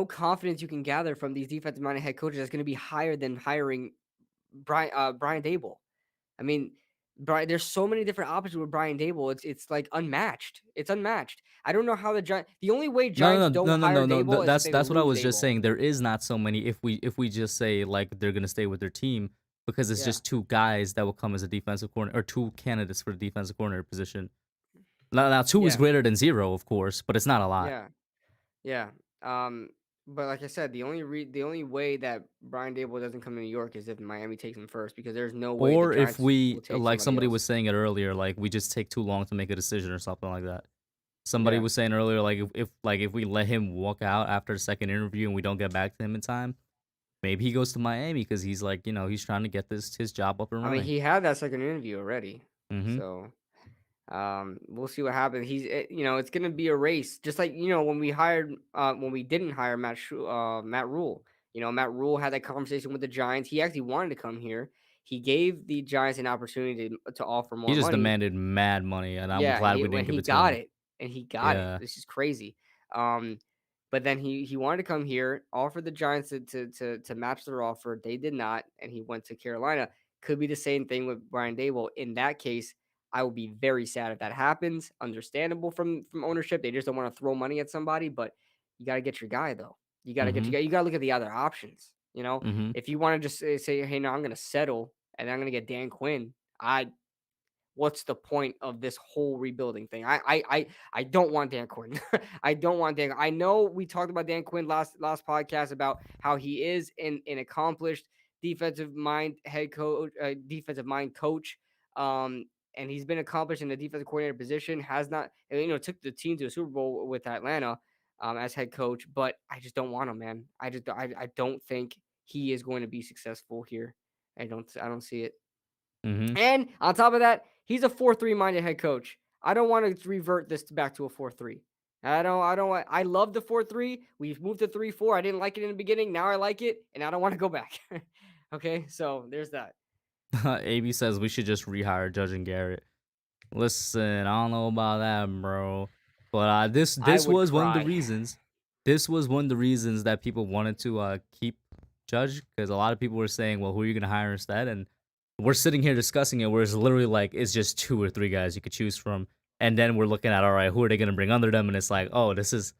confidence you can gather from these defensive minded head coaches that's going to be higher than hiring Brian Dable. I mean, Brian, there's so many different options with Brian Dable. It's like unmatched. It's unmatched. I don't know how the only way Giants don't hire Dable is if they That's what I lose was just Dable. saying. There is not so many. If we just say like they're gonna stay with their team because it's Yeah. just two guys that will come as a defensive coordinator or two candidates for the defensive coordinator position. Now two is Yeah. greater than zero, of course, but it's not a lot. Yeah. Yeah. Um, but like I said, the only way that Brian Dable doesn't come to New York is if Miami takes him first, because there's no way the Or if Giants will we take like somebody somebody else. was saying it earlier, like we just take too long to make a decision or something like that. Somebody Yeah. was saying earlier, like if we let him walk out after the second interview and we don't get back to him in time, maybe he goes to Miami because he's like, he's trying to get his job up and I mean, running. he had that second interview already. Mm-hmm. So, we'll see what happens. It's gonna be a race, just like when we didn't hire Matt Rule. Matt Rule had that conversation with the Giants. He actually wanted to come here. He gave the Giants an opportunity to offer He more just money. demanded mad money, and I'm Yeah, glad we when didn't give he it to got him. it, and he got it. Yeah. This is crazy. Um, but then he wanted to come here, offered the Giants to match their offer. They did not, and he went to Carolina. Could be the same thing with Brian Dable. In that case, I will be very sad if that happens. Understandable from ownership. They just don't want to throw money at somebody, but you got to get your guy though. You got to get Mm-hmm. your guy. You got to look at the other options. Mm-hmm. If you want to just say, hey, no, I'm going to settle and I'm going to get Dan Quinn. What's the point of this whole rebuilding thing? I don't want Dan Quinn. I don't want Dan. I know we talked about Dan Quinn last podcast about how he is an accomplished defensive mind coach. And he's been accomplished in the defensive coordinator position. Has not, took the team to a Super Bowl with Atlanta as head coach. But I just don't want him, man. I don't think he is going to be successful here. I don't see it. Mm-hmm. And on top of that, he's a 4-3 minded head coach. I don't want to revert this back to a 4-3. I don't want I love the 4-3. We've moved to 3-4. I didn't like it in the beginning. Now I like it and I don't want to go back. Okay? So, there's that. AB says we should just rehire Judge and Garrett. Listen, I don't know about that, bro. But this I this would was one of the cry. reasons. This was one of the reasons that people wanted to keep Judge, because a lot of people were saying, "Well, who are you gonna hire instead?" And we're sitting here discussing it, where it's literally like it's just 2 or 3 guys you could choose from, and then we're looking at, all right, who are they gonna bring under them? And it's like, oh, this is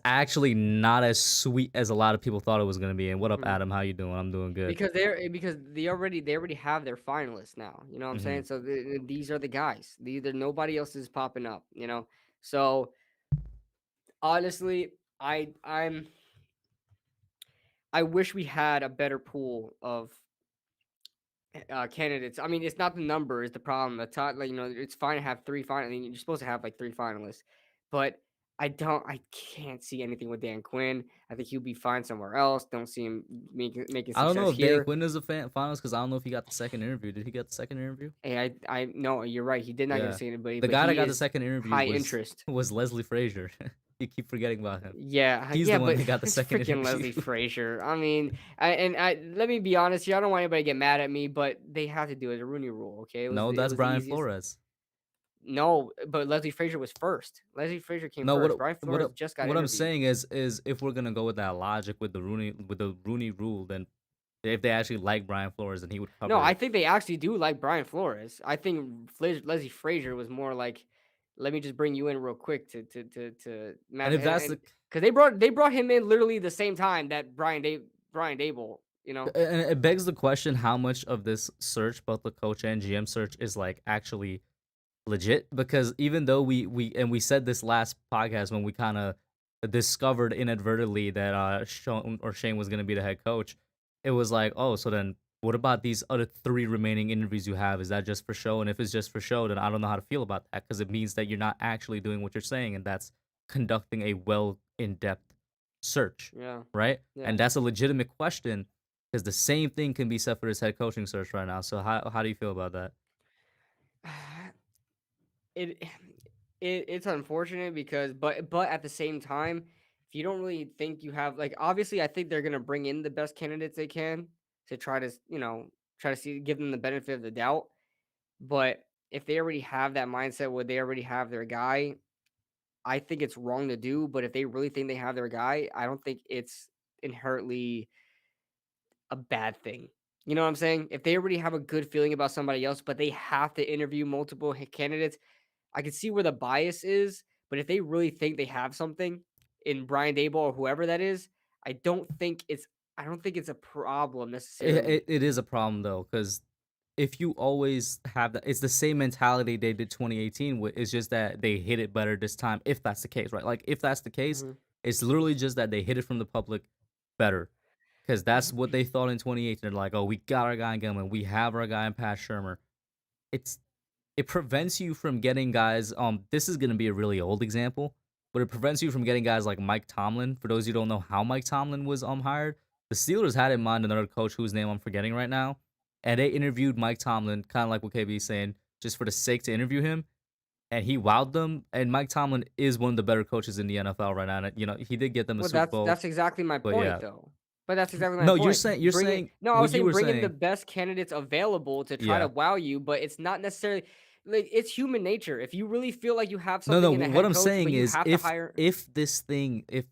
actually not as sweet as a lot of people thought it was gonna be. And what up, Mhm. Adam? How you doing? I'm doing good. Because they already have their finalists now. You know what I'm Hmm. saying? So these are the guys. Nobody else is popping up, you know. So, honestly, I wish we had a better pool of candidates. I mean, it's not the number is the problem. The top, like, it's fine to have three final. I mean, you're supposed to have like three finalists, but I can't see anything with Dan Quinn. I think he'll be fine somewhere else. Don't see him making I don't know success if Dan here. Quinn is a finals, because I don't know if he got the second interview. Did he get the second interview? Hey, I no, you're right. He did not get to Yeah. see anybody, The but guy that he got the is second interview high was interest. was Leslie Frazier. You keep forgetting about him. Yeah, He's yeah, the one but that got the it's second freaking interview. Leslie Frazier. I mean, let me be honest here. I don't want anybody to get mad at me, but they had to do it. The Rooney Rule, okay? No, It that's was the Brian easiest. Flores. No, but Leslie Frazier was first. Leslie Frazier came No, first. Brian what Flores just got what I'm interviewed. saying is if we're gonna go with that logic with the Rooney Rule, then if they actually like Brian Flores, then he would No, cover I it. think they actually do like Brian Flores. I think Leslie Frazier was more like, let me just bring you in real quick to And man, if that's and the because they brought him in literally the same time that Brian Dable, you know. and it begs the question, how much of this search, both the coach and GM search, is like actually legit, because even though we said this last podcast when we kind of discovered inadvertently that Shane was going to be the head coach, it was like, oh, so then what about these other 3 remaining interviews you have? Is that just for show? And if it's just for show, then I don't know how to feel about that, because it means that you're not actually doing what you're saying, and that's conducting a well in-depth search, Yeah, right? yeah. And that's a legitimate question, because the same thing can be said for this head coaching search right now. So how do you feel about that? it it's unfortunate because but at the same time, if you don't really think you have like obviously I think they're gonna bring in the best candidates they can to try to try to see give them the benefit of the doubt. But if they already have that mindset where they already have their guy, I think it's wrong to do. But if they really think they have their guy, I don't think it's inherently a bad thing. You know what I'm saying? If they already have a good feeling about somebody else, but they have to interview multiple candidates, I can see where the bias is, but if they really think they have something in Brian Daboll or whoever that is, I don't think it's I don't think it's a problem necessarily. It is a problem though, because if you always have that, it's the same mentality they did 2018 with. It's just that they hit it better this time, if that's the case, right? Like if that's the case, Mhm. it's literally just that they hit it from the public better, because that's what they thought in 2018. They're like, oh, we got our guy in Gilman, we have our guy in Pat Shermer. It's it prevents you from getting guys. This is gonna be a really old example, but it prevents you from getting guys like Mike Tomlin. For those of you who don't know how Mike Tomlin was hired, the Steelers had in mind another coach whose name I'm forgetting right now, and they interviewed Mike Tomlin, kind of like what KB is saying, just for the sake to interview him, and he wowed them. And Mike Tomlin is one of the better coaches in the NFL right now. And, he did get them a Well, Super that's Bowl, that's exactly my but point yeah, though. But that's exactly my no, point. you're Bring it saying No, I was what you saying were bring in the saying, best candidates available to try to yeah. wow you, but it's not necessarily like it's human nature. If you really feel like you have No, no. something in a What head I'm coach, saying but you is, have to hire if this thing, if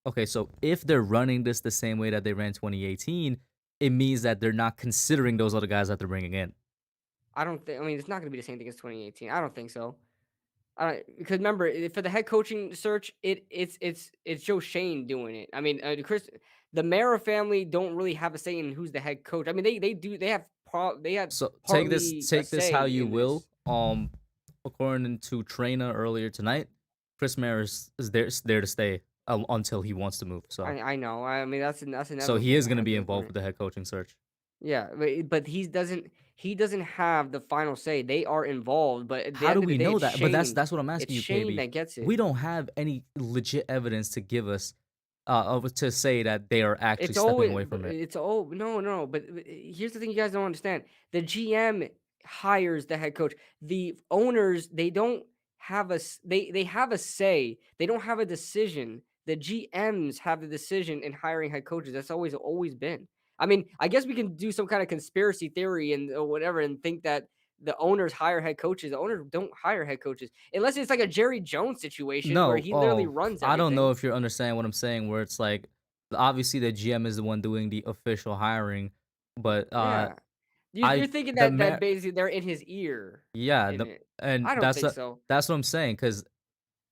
okay, so if they're running this the same way that they ran 2018, it means that they're not considering those other guys that they're bringing in. I don't think I mean it's not going to be the same thing as 2018. I don't think so. Because remember, for the head coaching search, it's Joe Schoen doing it. I mean, the Mara family don't really have a say in who's the head coach. I mean, they do. They had So partly a take this say how you in will. this. According to Trina earlier tonight, Chris Maris is there to stay until he wants to move. I know. I mean, that's So he is inevitable going to at be this involved point. with the head coaching search. Yeah, but he doesn't have the final say. They are involved, but at the How do end of the we day, know it's that? But Shane. that's what I'm It's asking you, Shane KB. that gets it. We don't have any legit evidence to give us to say that they are actually It's stepping always away from it. it's oh no, no, but here's the thing you guys don't understand. The GM hires the head coach. The owners, they don't have they have a say. They don't have a decision. The GMs have the decision in hiring head coaches. That's always been. I mean, I guess we can do some kind of conspiracy theory and or whatever and think that the owners hire head coaches. The owners don't hire head coaches unless it's like a Jerry Jones situation where No, he literally oh, runs I don't know everything. if you're understanding what I'm saying. Where it's like, obviously the GM is the one doing the official hiring, but Yeah. You're I thinking the that mayor, basically they're in his ear yeah, in it. and I don't think so. that's what I'm saying. Because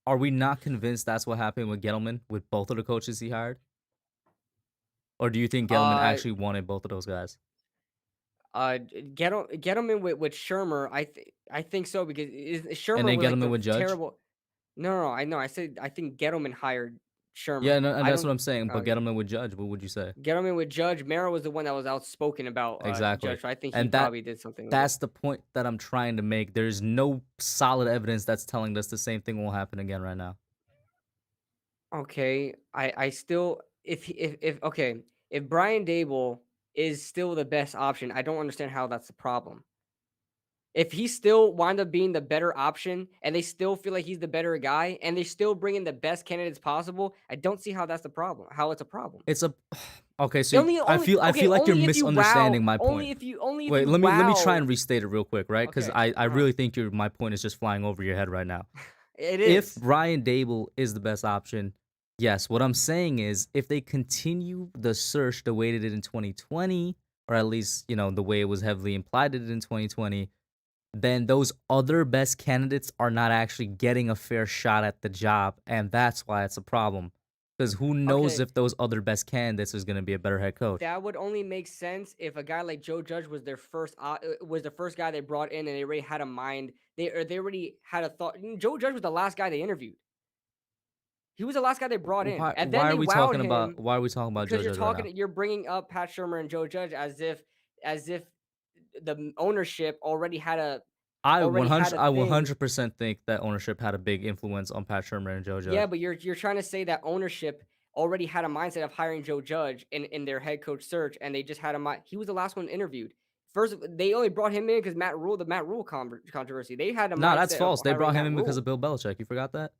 are we not convinced that's what happened with Gettleman with both of the coaches he hired, or do you think Gettleman Uh, actually wanted both of those guys? get him in with Shermer. I think so because And Shermer then was like Gettleman the with Judge? terrible. No, no, no, I know. I said I think Gettleman hired Yeah, Shermer. no, and I that's what don't. I'm saying. But Uh, Gettleman with Judge, what would you say? Gettleman with Judge. Mara was the one that was outspoken about Exactly. Judge. So I think he And that probably did something with it. that's the point that I'm trying to make. There's no solid evidence that's telling us the same thing will happen again right now. Okay, I still if okay if Brian Dable is still the best option, I don't understand how that's the problem. If he still wind up being the better option and they still feel like he's the better guy and they still bring in the best candidates possible, I don't see how that's the problem. How it's a problem. It's a okay, so I Okay, feel like you're only if you wow, misunderstanding my point. only if Wait, you let me try wow. and restate it real quick, right? Because Okay, I really think your my point is just flying over your head right now. it If is. Brian Dable is the best option, yes. What I'm saying is if they continue the search the way they did in 2020, or at least, the way it was heavily implied they did in 2020, then those other best candidates are not actually getting a fair shot at the job, and that's why it's a problem. Because who knows Okay, if those other best candidates is going to be a better head coach? that would only make sense if a guy like Joe Judge was the first guy they brought in and they already had a mind. They already had a thought. Joe Judge was the last guy they interviewed. He was the last guy they brought in, and then they wowed him Why are we talking about because Joe Judge right now? you're bringing up Pat Shermer and Joe Judge as if the ownership already had a I thing. 100% think that ownership had a big influence on Pat Shermer and Joe Yeah, Judge. but you're trying to say that ownership already had a mindset of hiring Joe Judge in their head coach search, and they just had a mind. He was the last one interviewed. First, they only brought him in because the Matt Rule controversy. They had a Nah, that's mindset of false. They hiring brought him Matt in because Rule. of Bill Belichick. You forgot that?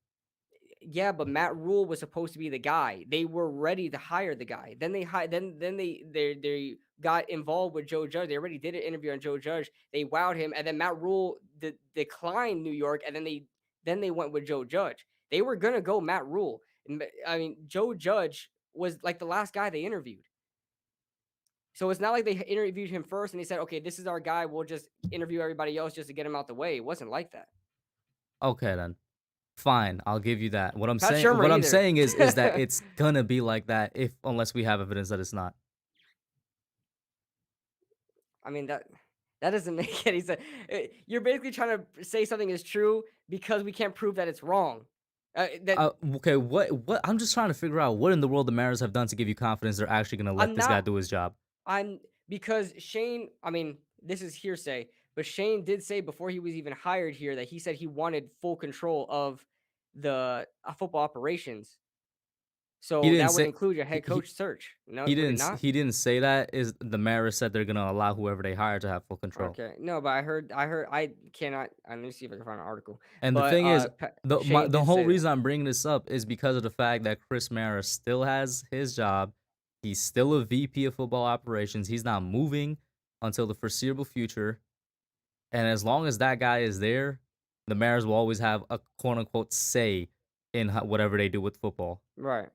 Yeah, but Matt Rule was supposed to be the guy. They were ready to hire the guy. Then they hi- then they got involved with Joe Judge. They already did an interview on Joe Judge. They wowed him, and then Matt Rule declined New York, and then they went with Joe Judge. They were gonna go Matt Rule. I mean, Joe Judge was like the last guy they interviewed. So it's not like they interviewed him first and they said, "Okay, this is our guy. We'll just interview everybody else just to get him out the way." It wasn't like that. Okay then. Fine, I'll give you that. Pat Shermer What I'm either. saying is that it's gonna be like that if unless we have evidence that it's not. I mean that doesn't make any sense. You're basically trying to say something is true because we can't prove that it's wrong. That Okay, what I'm just trying to figure out what in the world the Mariners have done to give you confidence they're actually gonna let I'm this guy not. do his job. I'm because Shane. I mean, this is hearsay, but Shane did say before he was even hired here that he said he wanted full control of the football operations. He So didn't that would say include your he, head he, coach search. No, he would it didn't not? he didn't say that. Is the Mariners said they're gonna allow whoever they hire to have full control. Okay, no, but I cannot. Let me see if I can find an article. And the But thing is, Shane the did whole say that. reason I'm bringing this up is because of the fact that Chris Mara still has his job. He's still a VP of football operations. He's not moving until the foreseeable future. And as long as that guy is there, the Mariners will always have a quote unquote say in whatever they do with football. Right.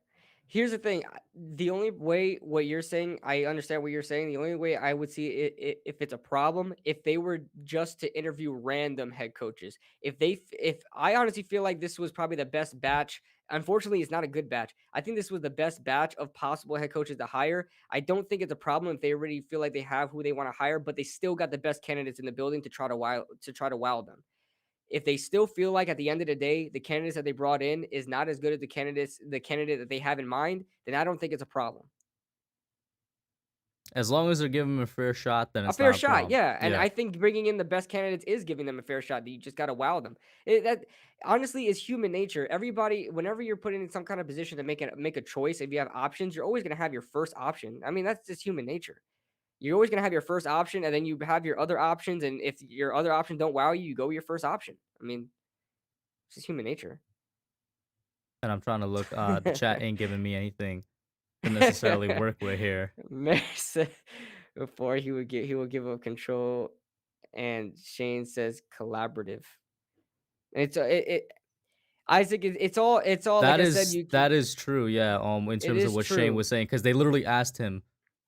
Here's the thing. The only way what you're saying, I understand what you're saying. The only way I would see it if it's a problem, if they were just to interview random head coaches. If I honestly feel like this was probably the best batch. Unfortunately, it's not a good batch. I think this was the best batch of possible head coaches to hire. I don't think it's a problem if they already feel like they have who they want to hire, but they still got the best candidates in the building to try to wow them. If they still feel like at the end of the day the candidates that they brought in is not as good as the candidate that they have in mind, then I don't think it's a problem. As long as they're giving him a fair shot, then A it's fair not a shot, problem. yeah, and Yeah. I think bringing in the best candidates is giving them a fair shot. That you just gotta wow them. That honestly is human nature. Everybody, whenever you're put in some kind of position to make a choice, if you have options, you're always gonna have your first option. I mean, that's just human nature. You're always gonna have your first option, and then you have your other options. And if your other options don't wow you, you go with your first option. I mean, it's just human nature. And I'm trying to look. The chat ain't giving me anything to necessarily work with here. Mary said before he would give up control, and Shane says collaborative. It's Isaac. It's all like That I said. is You can. that is true, yeah, in It terms of is what Shane true. was saying, because they literally asked him,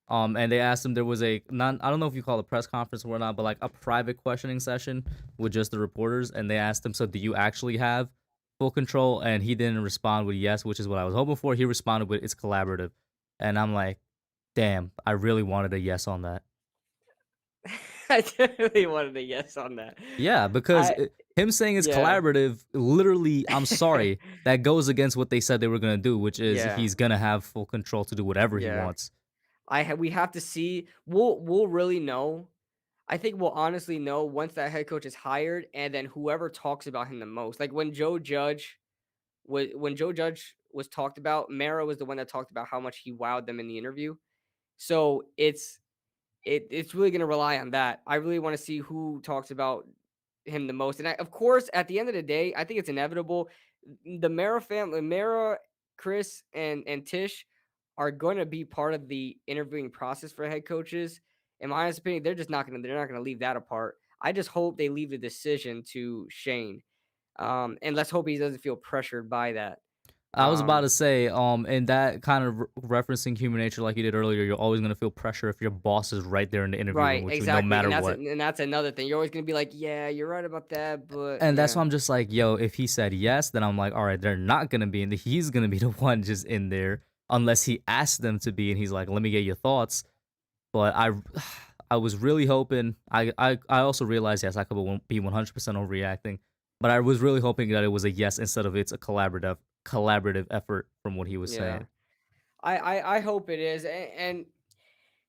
and they asked him there was a non I don't know if you call it a press conference or not, but like a private questioning session with just the reporters, and they asked him, "So do you actually have full control?" And he didn't respond with yes, which is what I was hoping for. He responded with it's collaborative. And I'm like, "Damn, I really wanted a yes on that." I definitely wanted a yes on that. Yeah, because I him saying it's Yeah. collaborative, literally, I'm sorry, that goes against what they said they were gonna do, which is Yeah. he's gonna have full control to do whatever he Yeah. wants. We have to see. We'll really know. I think we'll honestly know once that head coach is hired, and then whoever talks about him the most. Like when Joe Judge was talked about, Mara was the one that talked about how much he wowed them in the interview. So it's really going to rely on that. I really want to see who talks about him the most. And of course, at the end of the day, I think it's inevitable. The Mara family, Mara, Chris, and Tish are going to be part of the interviewing process for head coaches. In my honest opinion, they're not gonna leave that apart. I just hope they leave the decision to Shane. And let's hope he doesn't feel pressured by that. I was about Um, to say, and that kind of referencing human nature, like you did earlier, you're always gonna feel pressure if your boss is right there in the interview room right, with you, no exactly. matter And what. that's another thing. You're always gonna be like, yeah, you're right about that, but And that's why yeah. I'm just like, yo, if he said yes, then I'm like, all right, they're not gonna be in. He's gonna be the one just in there, unless he asks them to be, and he's like, let me get your thoughts. But I was really hoping. I also realized yes, I could be 100% overreacting, but I was really hoping that it was a yes instead of it's a collaborative effort from what he was Yeah. saying. I hope it is. And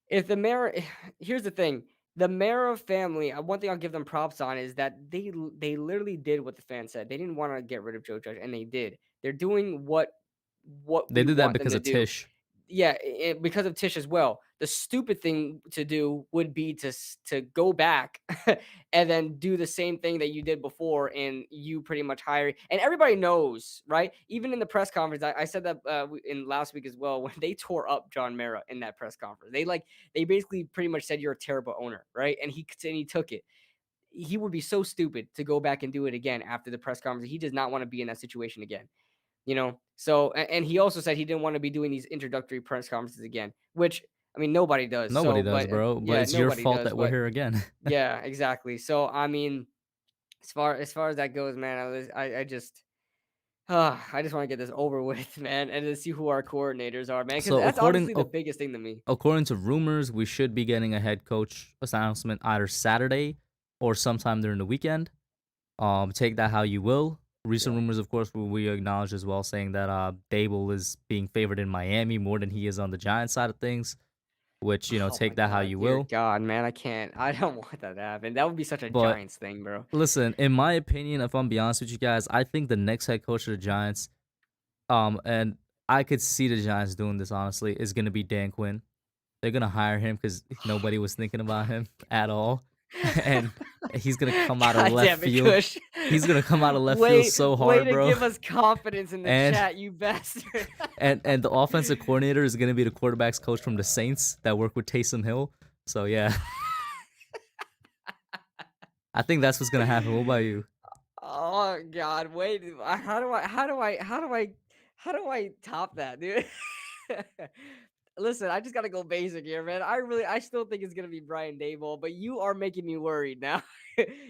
if the Mara here's the thing. The Mara family, one thing I'll give them props on is that they literally did what the fans said. They didn't want to get rid of Joe Judge, and they did. They're doing what They we did that want them because to of do. Tish. Yeah, because of Tish as well. The stupid thing to do would be to go back and then do the same thing that you did before, and you pretty much hire. And everybody knows, right? Even in the press conference, I said that in last week as well when they tore up John Mara in that press conference. They basically pretty much said you're a terrible owner, right? And he took it. He would be so stupid to go back and do it again after the press conference. He does not want to be in that situation again. So and he also said he didn't want to be doing these introductory press conferences again, which I mean nobody does. Nobody So does, but bro. But yeah, it's your nobody fault does. that we're But here again. yeah, exactly. So I mean, as far as that goes, man, I just want to get this over with, man, and to see who our coordinators are, man, because So that's honestly the biggest thing to me. according to rumors, we should be getting a head coach announcement either Saturday or sometime during the weekend. Take that how you will. Recent Yeah. rumors, of course, we acknowledge as well, saying that Dable is being favored in Miami more than he is on the Giants side of things. Which Oh my take that how god, you dear will. God, man, I can't. I don't want that to happen. That would be such a But Giants thing, bro. listen, in my opinion, if I'm be honest with you guys, I think the next head coach of the Giants, and I could see the Giants doing this honestly, is gonna be Dan Quinn. They're gonna hire him because nobody was thinking about him at all, and he's gonna come out of God left damn it, field. Kush. He's gonna come out of left field Way so way hard, to bro. give us confidence in the And chat, you bastard. and the offensive coordinator is gonna be the quarterbacks coach from the Saints that work with Taysom Hill. So yeah, I think that's what's gonna happen. What about you? Oh god, wait. How do I top that, dude? Listen, I just gotta go basic here, man. I still think it's gonna be Brian Daboll, but you are making me worried now.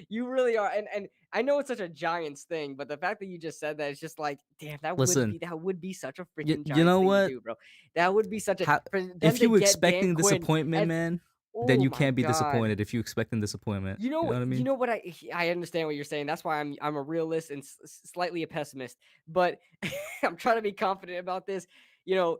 You really are, and I know it's such a Giants thing, but the fact that you just said that, it's just like, damn, Listen, that would be such a freaking you Giants know thing to what? do, bro. That would be such a How for them if to you get Dan expecting Quinn disappointment, and man, then oh you my can't be god. disappointed if you expecting disappointment. You You know know what I you mean? know what I understand what you're saying. That's why I'm a realist and slightly a pessimist, but I'm trying to be confident about this. You know,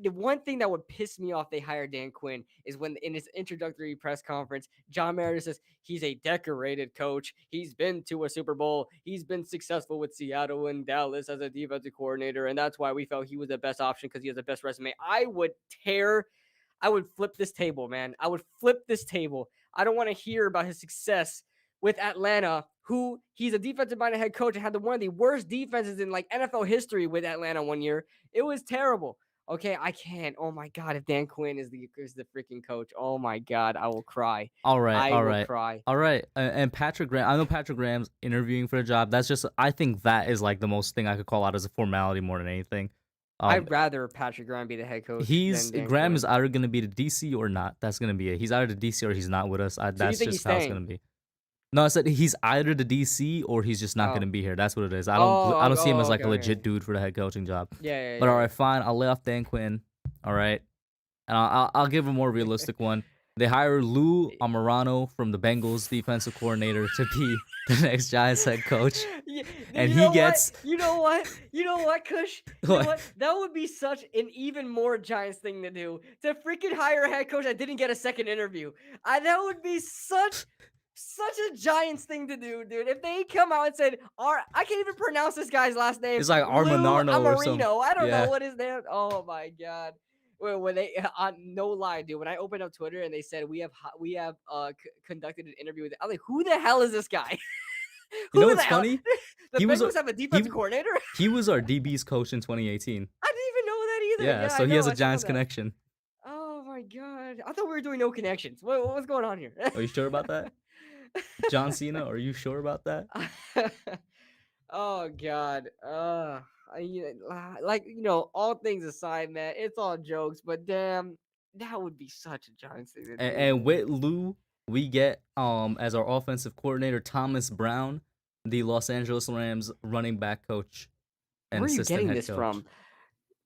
the one thing that would piss me off they hired Dan Quinn is when in his introductory press conference, John Meredith says he's a decorated coach. He's been to a Super Bowl. He's been successful with Seattle and Dallas as a defensive coordinator, and that's why we felt he was the best option because he has the best resume. I would flip this table, man. I would flip this table. I don't want to hear about his success with Atlanta, who he's a defensive minded head coach and had one of the worst defenses in like NFL history with Atlanta one year. It was terrible. Okay, I can't. Oh my god, if Dan Quinn is the freaking coach, oh my god, I will cry. All right, I all will right, cry. all right. And Patrick Graham, I know Patrick Graham's interviewing for a job. That's just, I think that is like the most thing I could call out as a formality more than anything. I'd rather Patrick Graham be the head coach than Dan Graham Quinn. is either gonna be the DC or not. That's gonna be it. He's either the DC or he's not with us. So you That's think just he's how it's staying? gonna be. No, I said he's either the DC or he's just not Oh. gonna be here. That's what it is. Oh, I don't see him as like okay, a legit okay. dude for the head coaching job. Yeah, But all yeah. right, fine. I'll lay off Dan Quinn. All right, and I'll give a more realistic one. They hire Lou Amorano from the Bengals defensive coordinator to be the next Giants head coach, Yeah, and you he know gets what? You know what? You know what, Kush? You know what? what? That would be such an even more Giants thing to do. To freaking hire a head coach that didn't get a second interview. That would be such a Giants thing to do, dude. If they come out and said, I can't even pronounce this guy's last name, It's like Lou Armanarno or some. Amarino. I don't know Yeah. what his name. Oh my god. When they no lie, dude. When I opened up Twitter and they said we have conducted an interview with, I'm like, who the hell is this guy? You know Who the what's hell? funny? The He was Bengals have a defensive he coordinator? he was our DB's coach in 2018. I didn't even know that either. Yeah, Yeah, so I he has know. a I saw Giants that. connection. Oh my god! I thought we were doing no connections. What was going on here? Are you sure about that? John Cena, are you sure about that? Oh god. Like all things aside, man, it's all jokes. But damn, that would be such a Giants thing to do, And man. with Lou, we get as our offensive coordinator Thomas Brown, the Los Angeles Rams running back coach and Where are you assistant getting head this coach. from?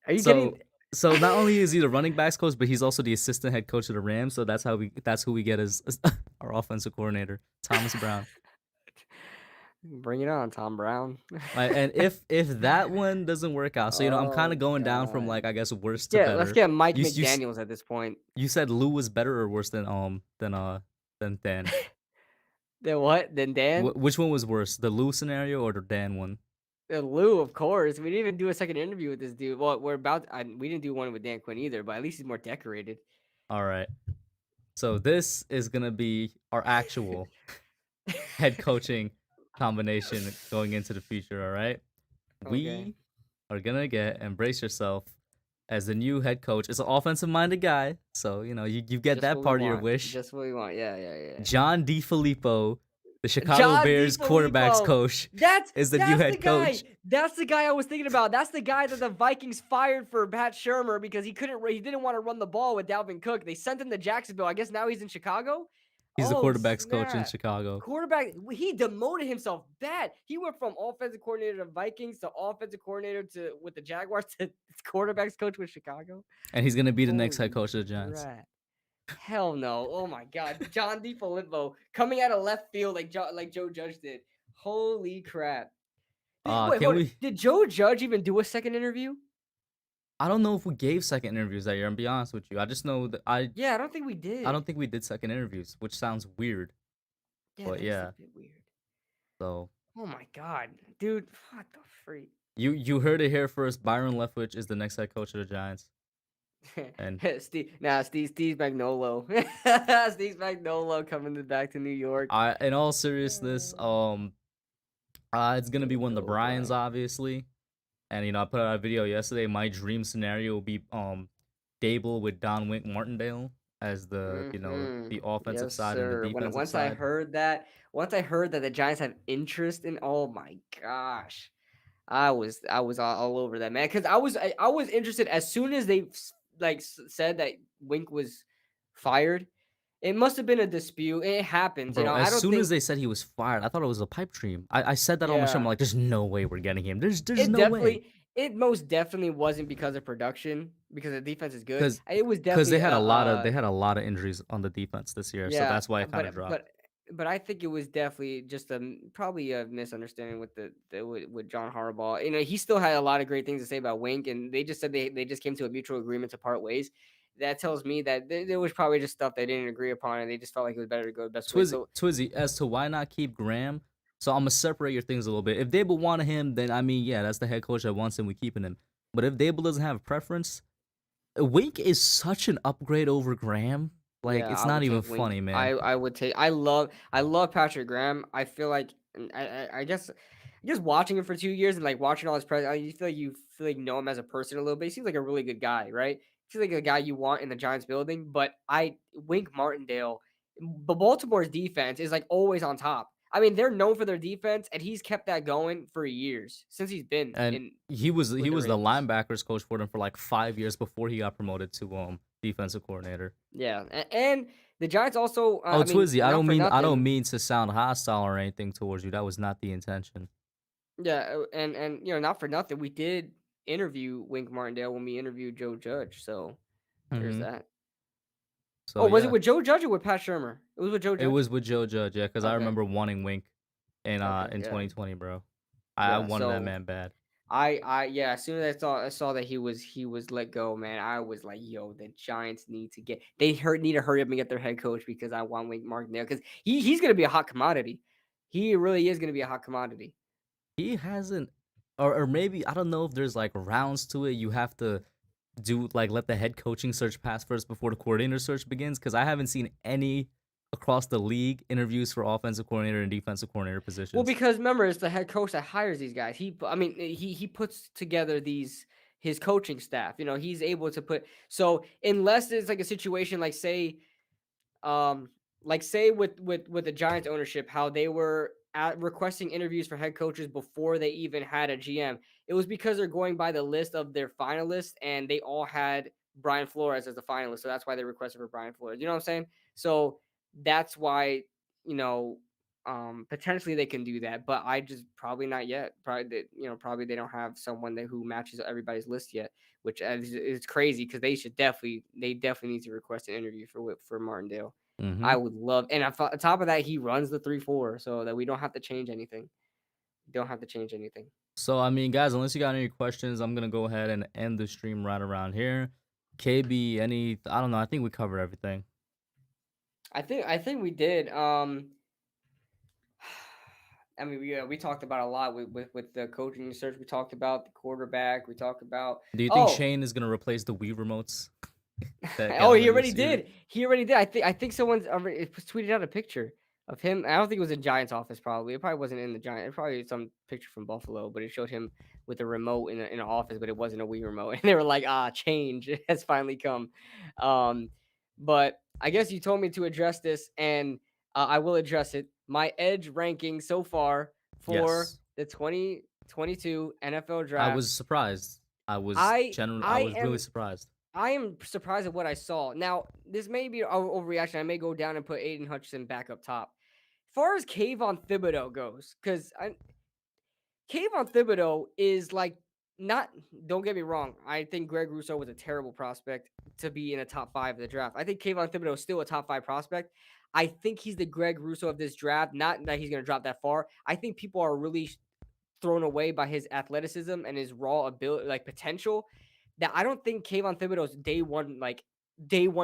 Are you So getting? so not only is he the running backs coach, but he's also the assistant head coach of the Rams. So that's who we get as our offensive coordinator, Thomas Brown. Bring it on, Tom Brown. Right, and if that one doesn't work out, so I'm kind Oh of going down from god. like I guess worst to Yeah, let's better. get Mike You you s- McDaniels at this point. you said Lou was better or worse than Dan? Then what? Then Dan? Which one was worse, the Lou scenario or the Dan one? Lou, of course. We didn't even do a second interview with this dude. Well, we didn't do one with Dan Quinn either, but at least he's more decorated. All right. So this is gonna be our actual head coaching combination going into the future. All right. Okay. We are gonna get, and brace yourself, as the new head coach. It's an offensive minded guy, so you get Just that what we part of your want. wish. Just what we want. Yeah. John DeFilippo, the Chicago John Bears quarterbacks DeFilippo. coach, That's is the that's new the head guy. coach. That's the guy I was thinking about. That's the guy that the Vikings fired for Pat Shermer because he didn't want to run the ball with Dalvin Cook. They sent him to Jacksonville. I guess now he's in Chicago. He's the Oh quarterbacks coach in snap. Chicago. Quarterback, he demoted himself bad. He went from offensive coordinator to Vikings to offensive coordinator with the Jaguars to quarterbacks coach with Chicago. And he's gonna be the next head Holy coach of the Giants. crap. Hell no. Oh my god. John DeFilippo coming out of left field like Joe Judge did. Holy crap. Did Joe Judge even do a second interview? I don't know if we gave second interviews that year. I'm be honest with you. I just know that Yeah, I don't think we did. I don't think we did second interviews, which sounds weird. Yeah, but that is yeah. a bit weird. So Oh my god. Dude, what the freak? you heard it here first. Byron Leftwich is the next head coach of the Giants. And Steve Magnolo. Steve Magnolo coming back to New York. in all seriousness, it's gonna be one of the Bryans, obviously. And I put out a video yesterday. My dream scenario will be Dable with Don Wink Martindale as the the offensive Yes, side and sir. the defensive Once side. once I heard that the Giants have interest in, oh my gosh, I was all over that, man. Because I was interested as soon as they said that Wink was fired. It must have been a dispute. It happens, Bro, I as don't soon think as they said he was fired, I thought it was a pipe dream. I said that on my show. I'm Yeah. like, there's no way we're getting him. There's it no way. it most definitely wasn't because of production, because the defense is good. It was Because definitely they had a lot of injuries on the defense this year, so that's why it kind of dropped. but I think it was definitely just probably a misunderstanding with with John Harbaugh. You know, he still had a lot of great things to say about Wink, and they just said they just came to a mutual agreement to part ways. That tells me that there was probably just stuff they didn't agree upon, and they just felt like it was better to go the best way. So Twizzy, as to why not keep Graham. So I'm gonna separate your things a little bit. If Dable wanted him, then I mean, yeah, that's the head coach that wants him. We keeping him. But if Dable doesn't have a preference, Wink is such an upgrade over Graham. Like yeah, it's I not would even take Wink. funny, man. I would take. I love Patrick Graham. I feel like and I guess just watching him for 2 years and like watching all his press, you feel like know him as a person a little bit. He seems like a really good guy, right? He seems like a guy you want in the Giants building. But I Wink Martindale, but Baltimore's defense is like always on top. I mean, they're known for their defense, and he's kept that going for years since he's been And in he with the was the Ravens. linebackers coach for them for like 5 years before he got promoted to defensive coordinator. Yeah, and the Giants also. Oh, I mean, Twizzy, not for I don't nothing. mean to sound hostile or anything towards you. That was not the intention. Yeah, and you know, not for nothing, we did interview Wink Martindale when we interviewed Joe Judge. So there's Hmm. that. So Oh, was it yeah, with Joe Judge or with Pat Shermer? It was with Joe it Judge. was with Joe Judge, yeah, because I Okay. remember wanting Wink Okay. in Yeah. 2020, bro. I Yeah. wanted that So man bad. yeah. As soon as I saw that he was let go, man, I was like, yo, the Giants need to get need to hurry up and get their head coach because I want Wink Martindale because he's gonna be a hot commodity. He really is gonna be a hot commodity. He hasn't, or maybe I don't know if there's like rounds to it. You have to do like let the head coaching search pass first before the coordinator search begins because I haven't seen any across the league interviews for offensive coordinator and defensive coordinator Well, positions. because remember, it's the head coach that hires these guys. I mean, he puts together his coaching staff. You know, he's able to put. So unless it's like a situation um, like say with the Giants ownership, how they were requesting interviews for head coaches before they even had a GM. It was because they're going by the list of their finalists, and they all had Brian Flores as the finalist. So that's why they requested for Brian Flores. You know what I'm saying? So that's why you know potentially they can do that, but I just probably not yet. Probably they don't have someone who matches everybody's list yet, which is crazy because they definitely need to request an interview for Martindale. Mm-hmm. I would love, and on top of that, he runs the 3-4, so that we don't have to change anything. Don't have to change anything. So I mean, guys, unless you got any questions, I'm gonna go ahead and end the stream right around here. KB, any? I don't know. I think we covered everything. I think we did. I mean, we talked about a lot with the coaching search. We talked about the quarterback. We talked about Do you think oh Shane is gonna replace the Wii remotes that got oh, on the he new already series? did. He already did. I think someone's already tweeted out a picture of him. I don't think it was in Giants office. Probably it probably wasn't in the Giant. It probably some picture from Buffalo, but it showed him with a remote in an office, but it wasn't a Wii remote. And they were like, change has finally come. Um, but I guess you told me to address this, and I will address it. My edge ranking so far for Yes. the 2022 NFL I draft. was surprised. I I was really am surprised. I am surprised at what I saw. Now, this may be an overreaction. I may go down and put Aiden Hutchinson back up top. As far as Kayvon Thibodeau goes, because Kayvon Thibodeau is like not. Don't get me wrong. I think Greg Rousseau was a terrible prospect to be in a top 5 of the draft. I think Kayvon Thibodeau is still a top 5 prospect. I think he's the Greg Rousseau of this draft. Not that he's going to drop that far. I think people are really thrown away by his athleticism and his raw ability, like potential. That I don't think Kayvon Thibodeau's day one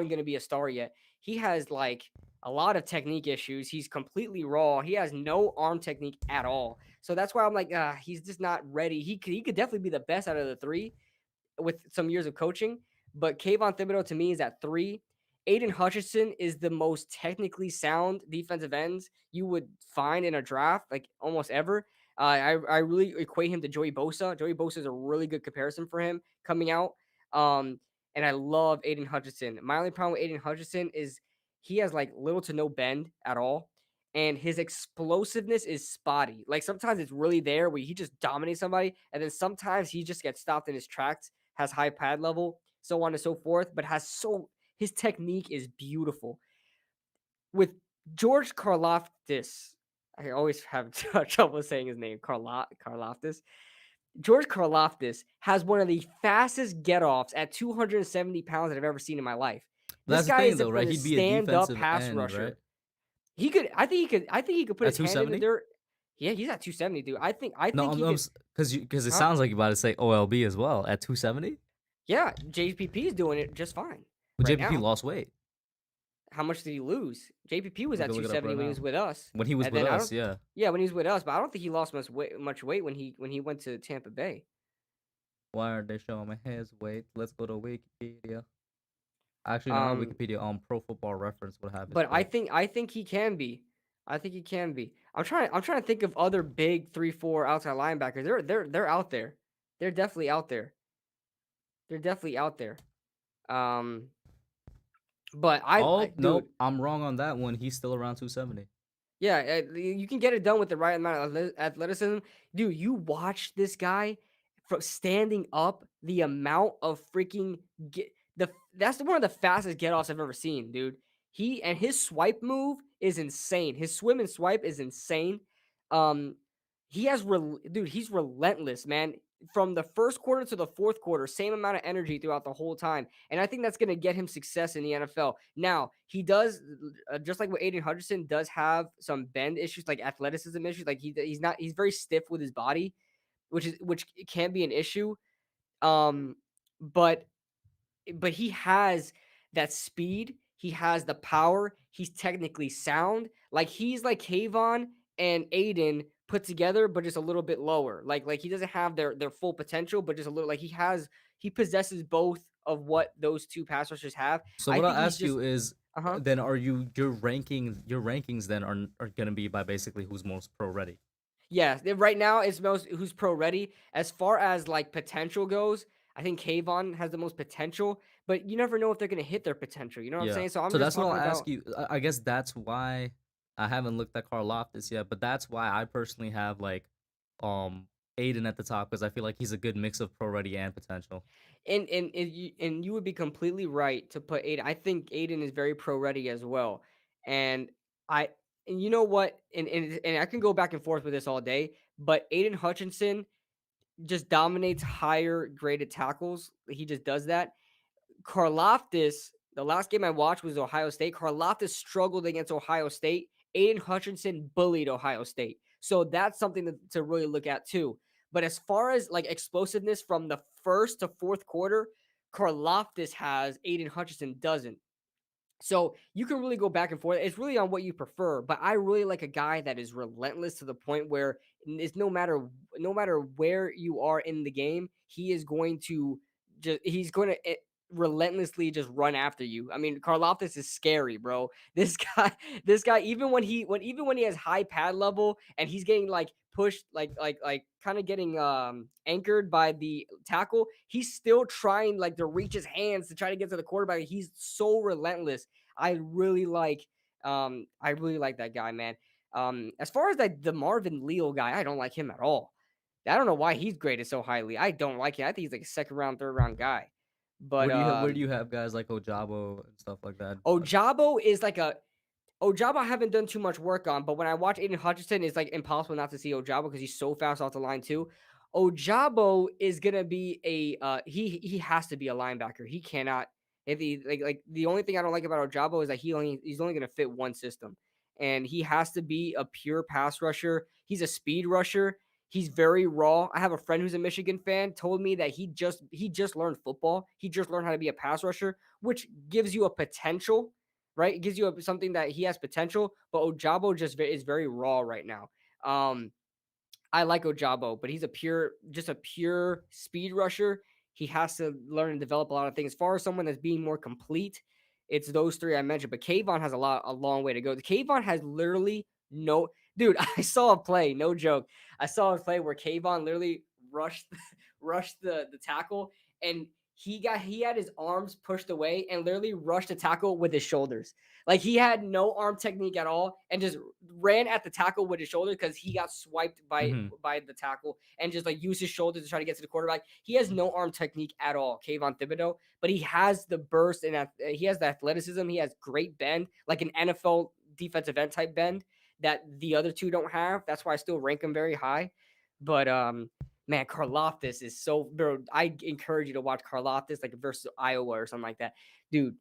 going to be a star yet. He has like a lot of technique issues. He's completely raw. He has no arm technique at all. So that's why I'm like, he's just not ready. He could definitely be the best out of the three with some years of coaching. But Kayvon Thibodeau to me is at 3. Aiden Hutchinson is the most technically sound defensive ends you would find in a draft, like almost ever. I really equate him to Joey Bosa. Joey Bosa is a really good comparison for him coming out. Um, and I love Aiden Hutchinson. My only problem with Aiden Hutchinson is he has like little to no bend at all. And his explosiveness is spotty. Like sometimes it's really there where he just dominates somebody, and then sometimes he just gets stopped in his tracks, has high pad level, so on and so forth, but his technique is beautiful. With George Karlaftis, I always have trouble saying his name, Karlaftis. George Karlaftis has one of the fastest get-offs at 270 pounds that I've ever seen in my life. This That's the guy thing is though, a right? He'd be a stand-up defensive pass end, right? rusher. He could. I think he could. I think he could put at his hand in the 270? dirt. Yeah, he's at 270, dude. I No, think he could. because it Huh? sounds like you're about to say OLB as well at 270. Yeah, JPP is doing it just fine Well, right JPP now. lost weight. How much did he lose? JPP was We at can look it up 270 right when he now. was with us, When he was and with then I us, don't. yeah. Yeah, when he was with us, but I don't think he lost much weight when he went to Tampa Bay. Why aren't they showing my his weight? Let's go to Wikipedia. Actually, no, not Um, Wikipedia. Pro Football Reference would have his but weight. I think he can be. I think he can be. I'm trying to think of other big 3-4 outside linebackers. They're out there. They're definitely out there. They're definitely out there. Um, but I Oh dude, nope, I'm wrong on that one. He's still around 270. yeah, you can get it done with the right amount of athleticism. Dude, you watch this guy from standing up, the amount of freaking get the that's one of the fastest get offs I've ever seen, dude. He and his swipe move is insane. His swim and swipe is insane. Um, dude, he's relentless, man. From the first quarter to the fourth quarter, same amount of energy throughout the whole time. And I think that's going to get him success in the NFL. Now, he does, just like what Aiden Hutchinson does have some bend issues, like athleticism issues. Like he's very stiff with his body, which can be an issue. Um, but he has that speed. He has the power. He's technically sound. Like he's like Kayvon and Aiden put together, but just a little bit lower. Like he doesn't have their full potential, but just a little. Like he possesses both of what those two pass rushers have. So I what I'll think he's ask just you is, uh huh. then are you your rankings then are gonna be by basically who's most pro ready? Yeah, right now it's most who's pro ready. As far as like potential goes, I think Kayvon has the most potential, but you never know if they're gonna hit their potential. You know what I'm Yeah. saying? So I'm So just that's what I'll talking ask about. you. I guess that's why I haven't looked at Karlaftis yet, but that's why I personally have like um Aiden at the top because I feel like he's a good mix of pro ready and potential. And you would be completely right to put Aiden. I think Aiden is very pro ready as well. And I and you know what? And I can go back and forth with this all day, but Aiden Hutchinson just dominates higher graded tackles. He just does that. Karlaftis, the last game I watched was Ohio State. Karlaftis struggled against Ohio State. Aiden Hutchinson bullied Ohio State. So that's something to really look at too. But as far as like explosiveness from the first to fourth quarter, Karlaftis has, Aiden Hutchinson doesn't. So you can really go back and forth. It's really on what you prefer. But I really like a guy that is relentless to the point where it's no matter where you are in the game, he is going to he's going to relentlessly just run after you. I mean, Karloftis is scary, bro. This guy, even when he has high pad level and he's getting like pushed, like kind of getting anchored by the tackle, he's still trying like to reach his hands to try to get to the quarterback. He's so relentless. I really like that guy, man. As far as the Marvin Leal guy, I don't like him at all. I don't know why he's graded so highly. I don't like him. I think he's like a second round, third round guy. But Where do you have guys like Ojabo and stuff like that? Ojabo is like a Ojabo I haven't done too much work on, but when I watch Aiden Hutchinson, it's like impossible not to see Ojabo because he's so fast off the line too. Ojabo is gonna be he has to be a linebacker. He cannot if he like the only thing I don't like about Ojabo is that he's only gonna fit one system. And he has to be a pure pass rusher. He's a speed rusher. He's very raw. I have a friend who's a Michigan fan, told me that he just learned football. He just learned how to be a pass rusher, which gives you a potential, right? It gives you something that he has potential, but Ojabo is very raw right now. Um, I like Ojabo, but he's just a pure speed rusher. He has to learn and develop a lot of things. As far as someone that's being more complete, it's those three I mentioned. But Kayvon has a long way to go. Kayvon has literally no dude. I saw a play, no joke. I saw a play where Kayvon literally rushed rushed the tackle and he had his arms pushed away and literally rushed the tackle with his shoulders. Like he had no arm technique at all and just ran at the tackle with his shoulder because he got swiped Hmm. by the tackle and just like used his shoulders to try to get to the quarterback. He has no arm technique at all, Kayvon Thibodeau, but he has the burst and he has the athleticism. He has great bend, like an NFL defensive end type bend that the other two don't have. That's why I still rank him very high. But man, Karloftis is so bro. I encourage you to watch Karloftis like versus Iowa or something like that, dude.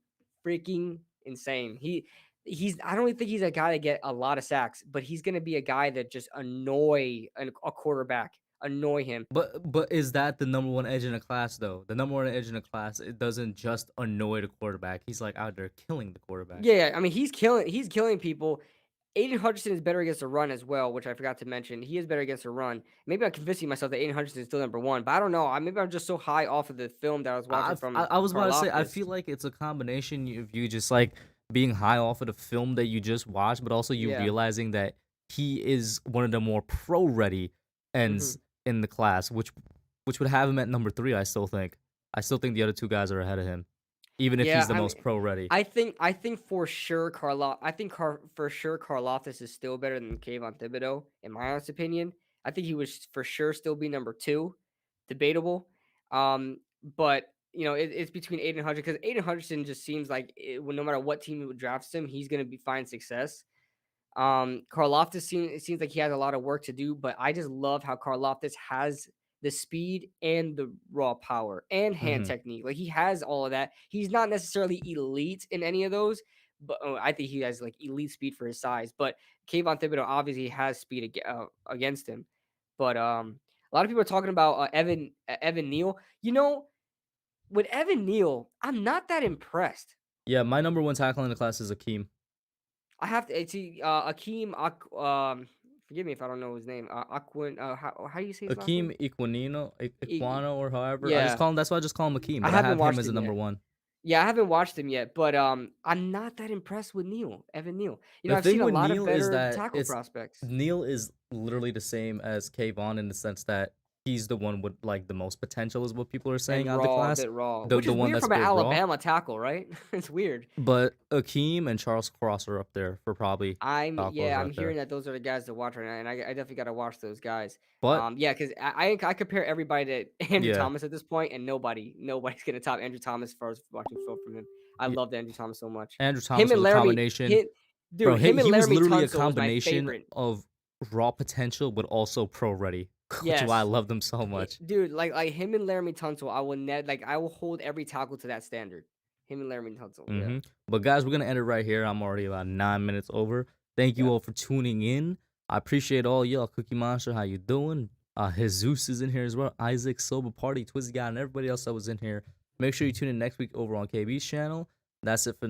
Freaking insane. I don't really think he's a guy to get a lot of sacks, but he's gonna be a guy that just annoy a quarterback, annoy him. But is that the number one edge in a class though? The number one edge in a class, it doesn't just annoy the quarterback. He's like out there killing the quarterback. Yeah, I mean, he's killing people. Aiden Hutchinson is better against the run as well, which I forgot to mention. He is better against the run. Maybe I'm convincing myself that Aiden Hutchinson is still number one, but I don't know. Maybe I'm just so high off of the film that I was watching from I was about to say, I Karlaftis. feel like it's a combination of you just like being high off of the film that you just watched, but also you Yeah. realizing that he is one of the more pro ready hmm ends in the class, which would have him at number three. I still think the other two guys are ahead of him, even if Yeah, he's the I most mean, pro ready. I think for sure for sure Karlaftis is still better than Kayvon Thibodeau, in my honest opinion. I think he would for sure still be number two, debatable. But it's between Aiden Hutchinson because Aiden Hutchinson just seems like no matter what team would draft him, he's gonna be find success. Karlaftis it seems like he has a lot of work to do, but I just love how Karlaftis has the speed and the raw power and hand Hmm. technique. Like he has all of that. He's not necessarily elite in any of those, but I think he has like elite speed for his size. But Kayvon Thibodeau obviously has speed against him. But a lot of people are talking about Evan Neal. With Evan Neal, I'm not that impressed. Yeah, my number one tackle in the class is Akeem. I have to see Akeem forgive me if I don't know his name. Aquin how do you say his last name? Akeem E- Iquano or however. I just yeah, call him. That's why I just call him Akeem. I But I haven't have him watched as the him number yet. one. Yeah, I haven't watched him yet, but I'm not that impressed with Evan Neal. The I've thing seen a with lot of Neil is better that tackle it's prospects. Neil is literally the same as Kayvon in the sense that he's the one with like the most potential, is what people are saying And out of the raw, a class. bit raw, The which the is one weird that's a from an bit raw. Alabama tackle, right? It's weird. But Akeem and Charles Cross are up there for probably tackles I'm right there. hearing that those are the guys to watch right now, and I definitely got to watch those guys. But Yeah, because I compare everybody to Andrew yeah, Thomas at this point, and nobody's gonna top Andrew Thomas as far as watching film from him. I y- loved Andrew Thomas so much. Andrew Him Thomas and was a Laramie, combination, him, bro. dude, him and He was Laramie literally a Tunsil was my combination favorite. of raw potential, but also pro ready, which is why I Yes, loved him so much. dude, like him and Laramie Tunsil, I will hold every tackle to that standard. Him and Laramie Tunsil, yeah, But guys, we're gonna end it right here. I'm already about 9 minutes over. Thank you yeah. all for tuning in. I appreciate all y'all. Cookie Monster, how you doing? Jesus is in here as well. Isaac, Sober Party, Twizzy Guy, and everybody else that was in here. Make sure you tune in next week over on KB's channel. That's it for